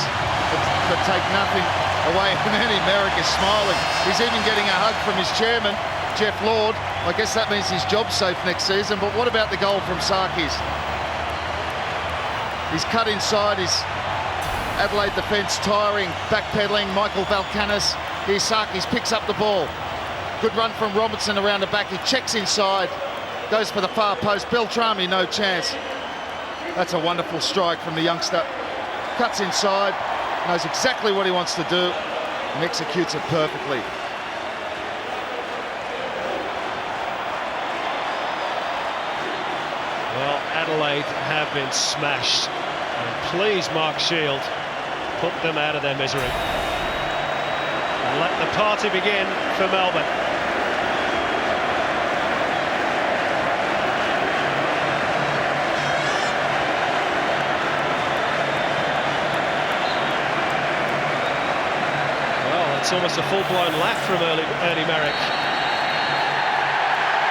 But take nothing away. And Ernie Merrick is smiling. He's even getting a hug from his chairman, Jeff Lord. I guess that means his job's safe next season. But what about the goal from Sarkis? He's cut inside his Adelaide defence, tiring, backpedaling. Michael Valkanis. Here's Sarkis, picks up the ball. Good run from Robertson around the back. He checks inside, goes for the far post. Beltrami, no chance. That's a wonderful strike from the youngster. Cuts inside, knows exactly what he wants to do, and executes it perfectly. Well, Adelaide have been smashed. And please, Mark Shield, put them out of their misery. And let the party begin for Melbourne. It's almost a full-blown laugh from Ernie Merrick.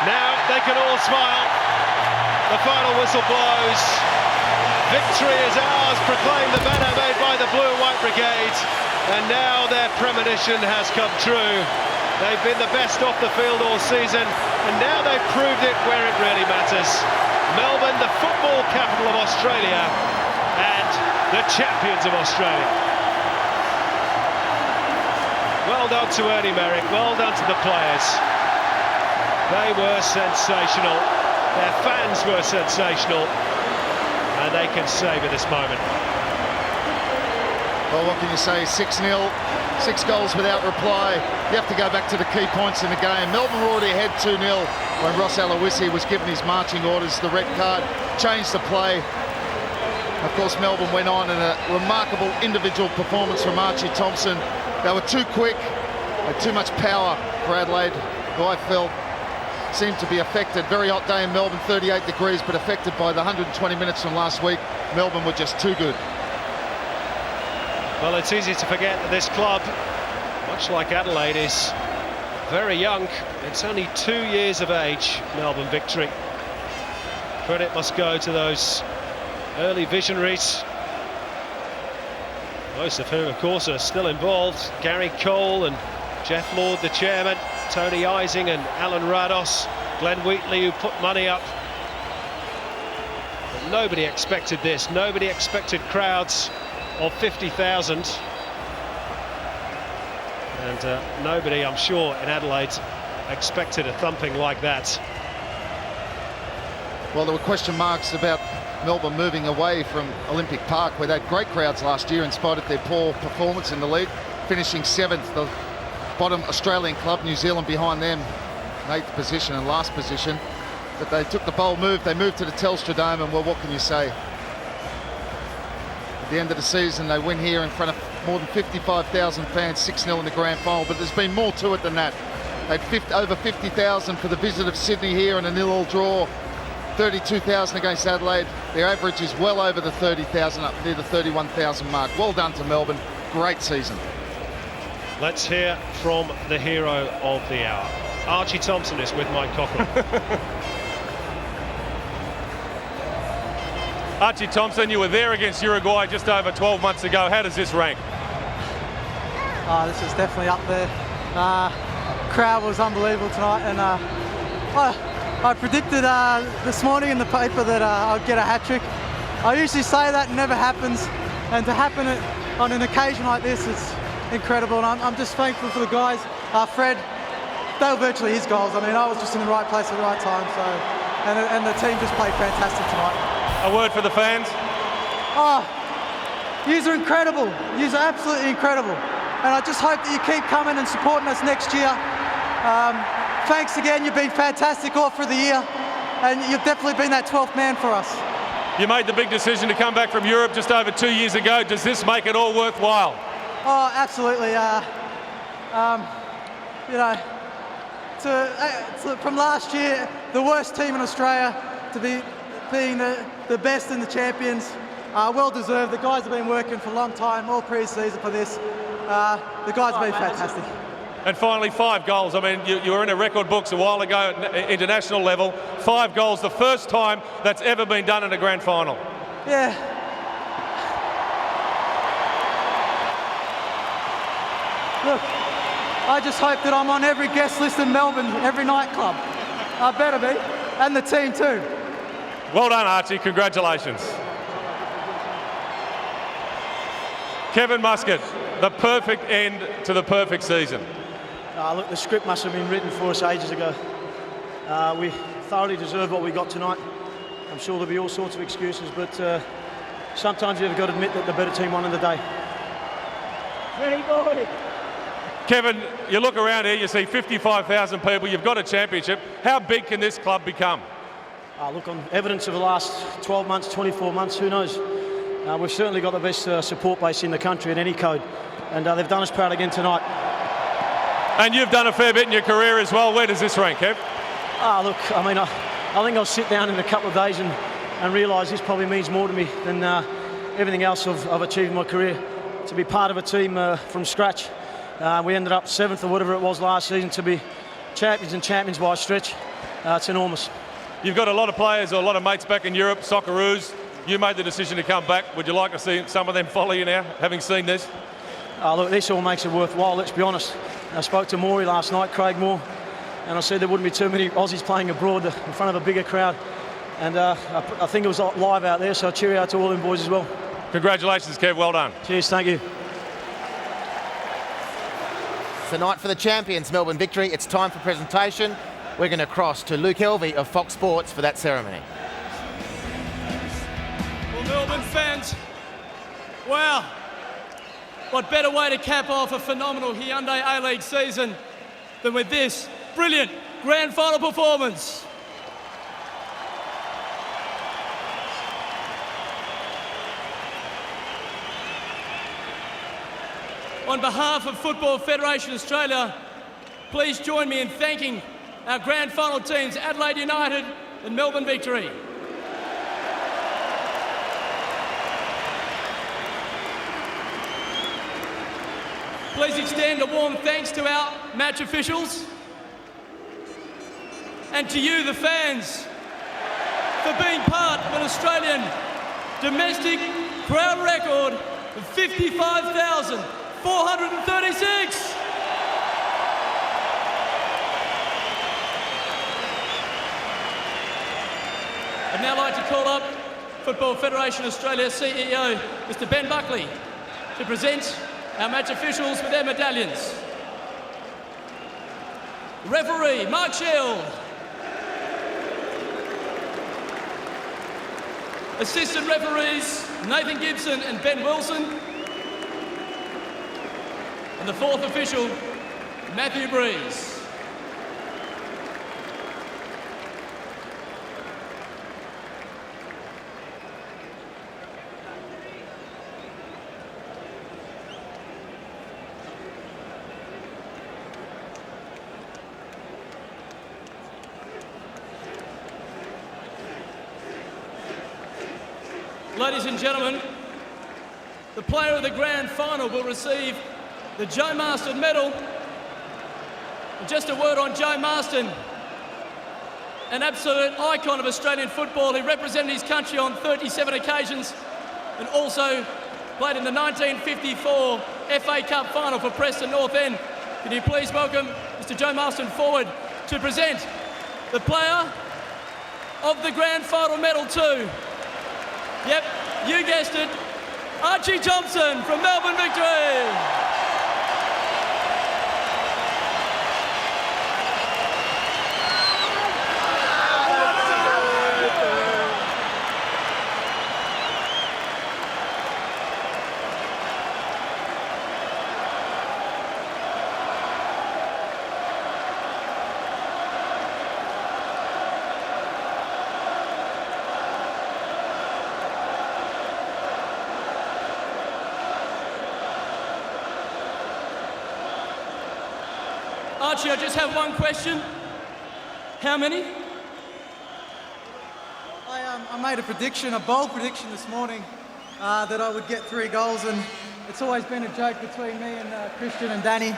Now they can all smile. The final whistle blows. Victory is ours, proclaimed the banner made by the Blue and White Brigade. And now their premonition has come true. They've been the best off the field all season, and now they've proved it where it really matters. Melbourne, the football capital of Australia, and the champions of Australia. Well done to Ernie Merrick, well done to the players. They were sensational, their fans were sensational, and they can savour this moment. Well, what can you say? 6-0, 6 goals without reply. You have to go back to the key points in the game. Melbourne were already ahead 2-0 when Ross Aloisi was given his marching orders. The red card changed the play. Of course, Melbourne went on in a remarkable individual performance from Archie Thompson. They were too quick, had too much power for Adelaide, who I felt seemed to be affected. Very hot day in Melbourne, 38 degrees, but affected by the 120 minutes from last week. Melbourne were just too good. Well, it's easy to forget that this club, much like Adelaide, is very young. It's only 2 years of age, Melbourne Victory. Credit must go to those early visionaries, most of whom, of course, are still involved. Gary Cole and Jeff Lord, the chairman, Tony Ising and Alan Rados, Glenn Wheatley, who put money up. But nobody expected this. Nobody expected crowds of 50,000. And nobody, I'm sure, in Adelaide expected a thumping like that. Well, there were question marks about Melbourne moving away from Olympic Park, where they had great crowds last year in spite of their poor performance in the league, finishing 7th, the bottom Australian club, New Zealand behind them, 8th position and last position. But they took the bold move, they moved to the Telstra Dome, and well, what can you say? At the end of the season, they win here in front of more than 55,000 fans, 6-0 in the grand final, but there's been more to it than that. They'd over 50,000 for the visit of Sydney here in a 0-0 draw, 32,000 against Adelaide. Their average is well over the 30,000, up near the 31,000 mark. Well done to Melbourne, great season. Let's hear from the hero of the hour. Archie Thompson is with Mike Cockrell. Archie Thompson, you were there against Uruguay just over 12 months ago. How does this rank? This is definitely up there. Crowd was unbelievable tonight, and I predicted this morning in the paper that I'd get a hat-trick. I usually say that, and it never happens, and to happen on an occasion like this, it's incredible, and I'm just thankful for the guys. Fred, they were virtually his goals. I mean, I was just in the right place at the right time, so, and the team just played fantastic tonight. A word for the fans? Yous are incredible. Yous are absolutely incredible. And I just hope that you keep coming and supporting us next year. Thanks again, you've been fantastic all through the year, and you've definitely been that 12th man for us. You made the big decision to come back from Europe just over 2 years ago. Does this make it all worthwhile? Oh, absolutely. You know, from last year, the worst team in Australia, to being the best and the champions, well deserved. The guys have been working for a long time, all pre-season for this. The guys have been fantastic. And finally, 5 goals. I mean, you were in a record books a while ago at international level. 5 goals, the first time that's ever been done in a grand final. Yeah. Look, I just hope that I'm on every guest list in Melbourne, every nightclub. I better be, and the team too. Well done, Archie. Congratulations. Kevin Muscat, the perfect end to the perfect season. Look, the script must have been written for us ages ago. We thoroughly deserve what we got tonight. I'm sure there'll be all sorts of excuses, but sometimes you've got to admit that the better team won in the day. Ready, boy. Kevin, you look around here, you see 55,000 people, you've got a championship. How big can this club become? Look, on evidence of the last 12 months, 24 months, who knows? We've certainly got the best support base in the country at any code, and they've done us proud again tonight. And you've done a fair bit in your career as well. Where does this rank, Kev? Look, I mean, I think I'll sit down in a couple of days and realise this probably means more to me than everything else I've achieved in my career. To be part of a team from scratch. We ended up 7th or whatever it was last season. To be champions and champions by a stretch, it's enormous. You've got a lot of players or a lot of mates back in Europe, Socceroos. You made the decision to come back. Would you like to see some of them follow you now, having seen this? Look, this all makes it worthwhile, let's be honest. I spoke to Maury last night, Craig Moore, and I said there wouldn't be too many Aussies playing abroad in front of a bigger crowd. And I think it was live out there, so cheerio to all them boys as well. Congratulations, Kev. Well done. Cheers, thank you. Tonight for the champions, Melbourne Victory. It's time for presentation. We're going to cross to Luke Helvey of Fox Sports for that ceremony. Well, Melbourne fans, wow. What better way to cap off a phenomenal Hyundai A-League season than with this brilliant grand final performance. On behalf of Football Federation Australia, please join me in thanking our grand final teams, Adelaide United and Melbourne Victory. Please extend a warm thanks to our match officials and to you, the fans, for being part of an Australian domestic crowd record of 55,436. I'd now like to call up Football Federation Australia CEO, Mr. Ben Buckley, to present our match officials with their medallions. Referee, Mark Shield. Assistant referees, Nathan Gibson and Ben Wilson. And the fourth official, Matthew Breeze. Ladies and gentlemen, the player of the grand final will receive the Joe Marston medal. And just a word on Joe Marston, an absolute icon of Australian football. He represented his country on 37 occasions and also played in the 1954 FA Cup final for Preston North End. Can you please welcome Mr. Joe Marston forward to present the player of the grand final medal to, yep, you guessed it, Archie Thompson from Melbourne Victory. Archie, I just have one question. How many? I made a prediction, a bold prediction this morning, that I would get 3 goals, and it's always been a joke between me and Christian and Danny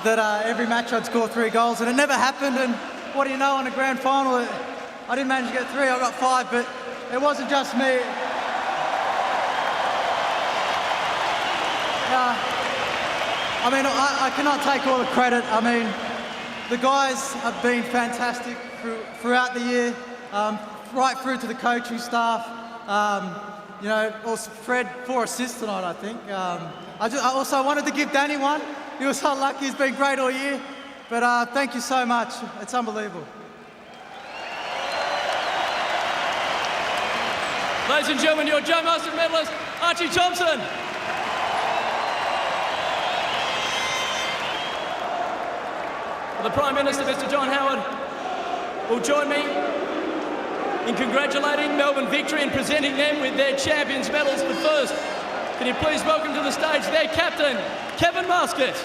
that every match I'd score 3 goals, and it never happened. And what do you know, in a grand final, I didn't manage to get 3, I got 5, but it wasn't just me. I mean, I cannot take all the credit. I mean, the guys have been fantastic throughout the year, right through to the coaching staff. You know, also Fred, 4 assists tonight, I think. I also wanted to give Danny one. He was so lucky. He's been great all year. But thank you so much. It's unbelievable. Ladies and gentlemen, your Joe Marston medalist, Archie Thompson. The Prime Minister, Mr. John Howard, will join me in congratulating Melbourne Victory and presenting them with their champions medals. But first, can you please welcome to the stage their captain, Kevin Muscat.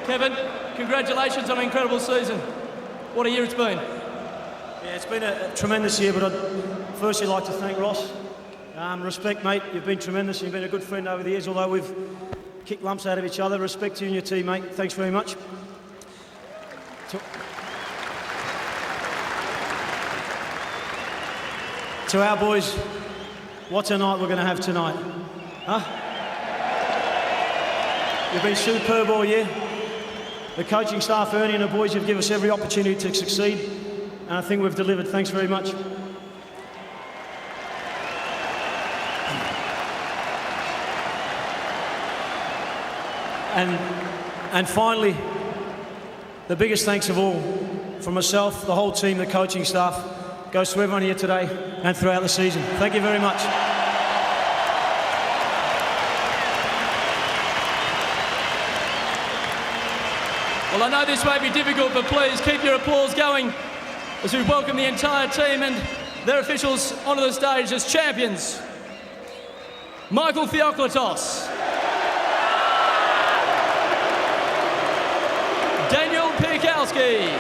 Kevin, congratulations on an incredible season. What a year it's been. Yeah, it's been a tremendous year, but I'd firstly like to thank Ross. Respect, mate. You've been tremendous. You've been a good friend over the years, although we've kicked lumps out of each other. Respect to you and your team, mate. Thanks very much. To our boys, what a night we're going to have tonight. Huh? You've been superb all year. The coaching staff, Ernie and the boys, have given us every opportunity to succeed, and I think we've delivered. Thanks very much. And finally, the biggest thanks of all, from myself, the whole team, the coaching staff, goes to everyone here today and throughout the season. Thank you very much. Well, I know this may be difficult, but please keep your applause going as we welcome the entire team and their officials onto the stage as champions. Michael Theoklitos. Daniel Pikowski.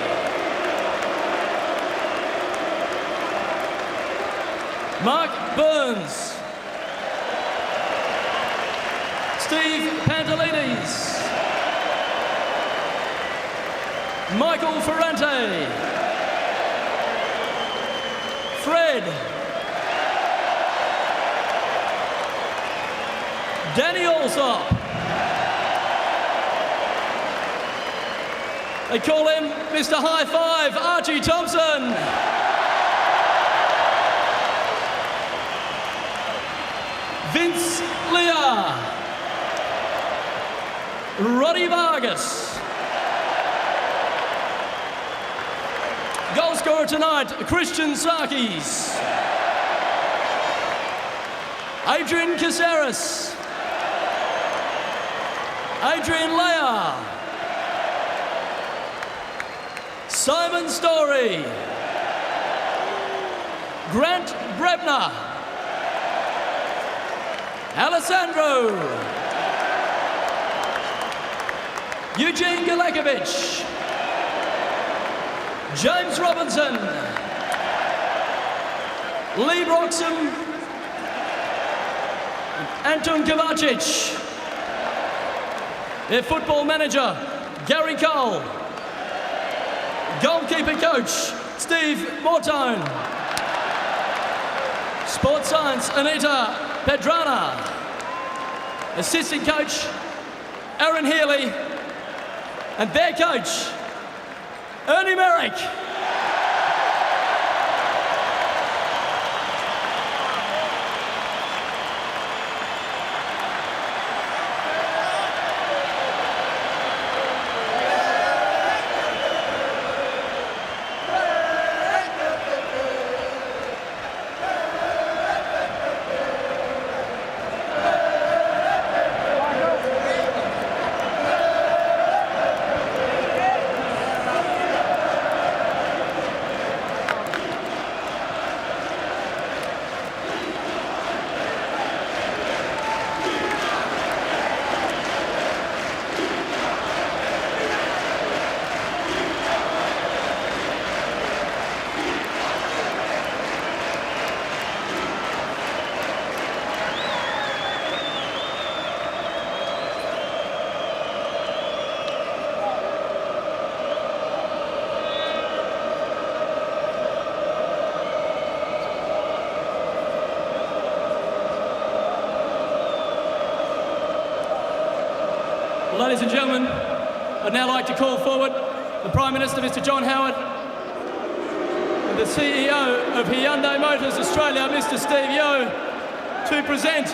Mark Burns. Steve Pantelides. Michael Ferrante. Fred. Danny Allsop. They call him Mr. High Five, Archie Thompson. Vince Lear. Roddy Vargas. Goal scorer tonight, Christian Sarkis. Adrian Caceres. Adrian Leia. Simon Story. Grant Brebner. Alessandro. Eugene Galekovic. James Robinson. Lee Broxham. Anton Kovacic. Their football manager, Gary Cole. Goalkeeper coach, Steve Mortone. Sports science, Anita Pedrana. Assistant coach, Aaron Healy. And their coach, Ernie Merrick. Ladies and gentlemen, I'd now like to call forward the Prime Minister, Mr. John Howard, and the CEO of Hyundai Motors Australia, Mr. Steve Yeo, to present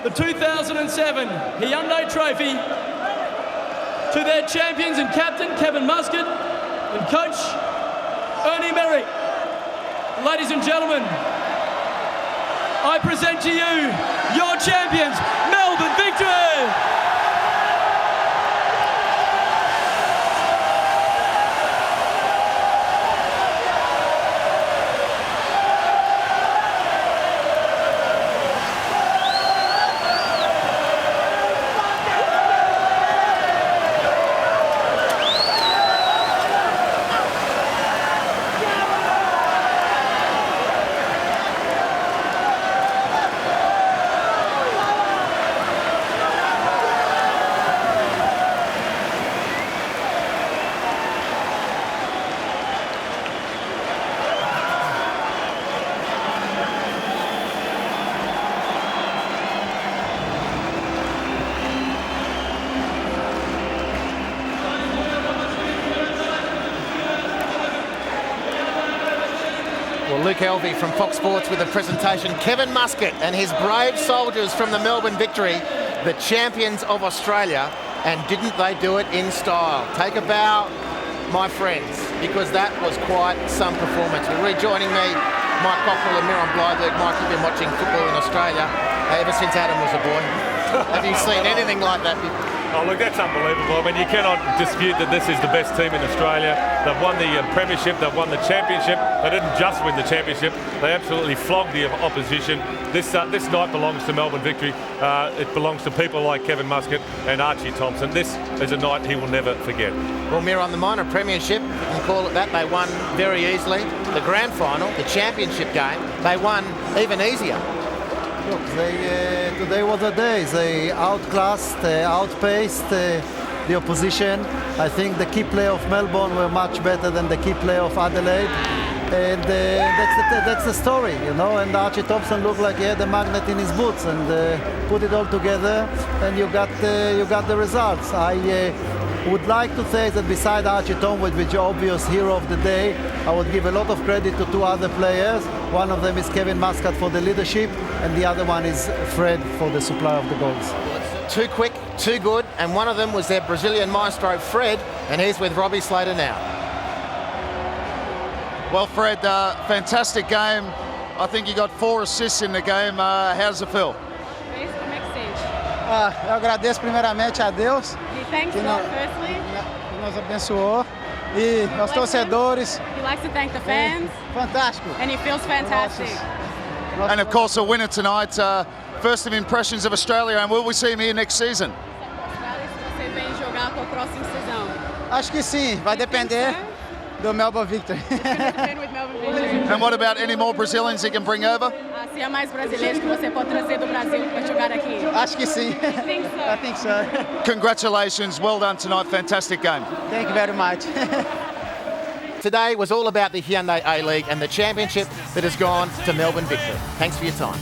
the 2007 Hyundai Trophy to their champions and captain, Kevin Muscat, and coach, Ernie Merrick. Ladies and gentlemen, I present to you your champions, Melbourne Victory! Luke Elvey from Fox Sports with a presentation. Kevin Muscat and his brave soldiers from the Melbourne Victory, the champions of Australia, and didn't they do it in style? Take a bow, my friends, because that was quite some performance. We're rejoining me, Mike Cockrell and Miron Blyberg. Mike, you've been watching football in Australia ever since Adam was a boy. Have you seen anything like that before? Oh, look, that's unbelievable. I mean, you cannot dispute that this is the best team in Australia. They've won the premiership, they've won the championship. They didn't just win the championship, they absolutely flogged the opposition. This night belongs to Melbourne Victory. It belongs to people like Kevin Muscat and Archie Thompson. This is a night he will never forget. Well, Miron, the minor premiership, you can call it that, they won very easily. The grand final, the championship game, they won even easier. Look, today was a day. They outclassed, outpaced the opposition. I think the key play of Melbourne were much better than the key play of Adelaide. And that's the story, you know. And Archie Thompson looked like he had a magnet in his boots, and put it all together, and you got the results. I would like to say that beside Archie Thompson, which is obvious hero of the day, I would give a lot of credit to two other players. One of them is Kevin Muscat for the leadership, and the other one is Fred for the supply of the goals. Too quick, too good, and one of them was their Brazilian maestro, Fred, and he's with Robbie Slater now. Well, Fred, fantastic game. I think you got 4 assists in the game. How does it feel? Como é que sente? Eu agradeço primeiramente a Deus He thanks que God firstly. nos abençoou e aos torcedores. He likes to thank the fans. Fantástico. And he feels fantastic. And of course, a winner tonight. First of impressions of Australia, and will we see him here next season? Você vem jogar com a próxima season. Acho que sim, vai depender do Melbourne Victory. And what about any more Brazilians he can bring over? Se há mais brasileiros que você pode trazer do Brasil para jogar aqui. Acho que sim. I think so. Congratulations, well done tonight, fantastic game. Thank you very much. Today was all about the Hyundai A-League and the championship that has gone to Melbourne Victory. Thanks for your time.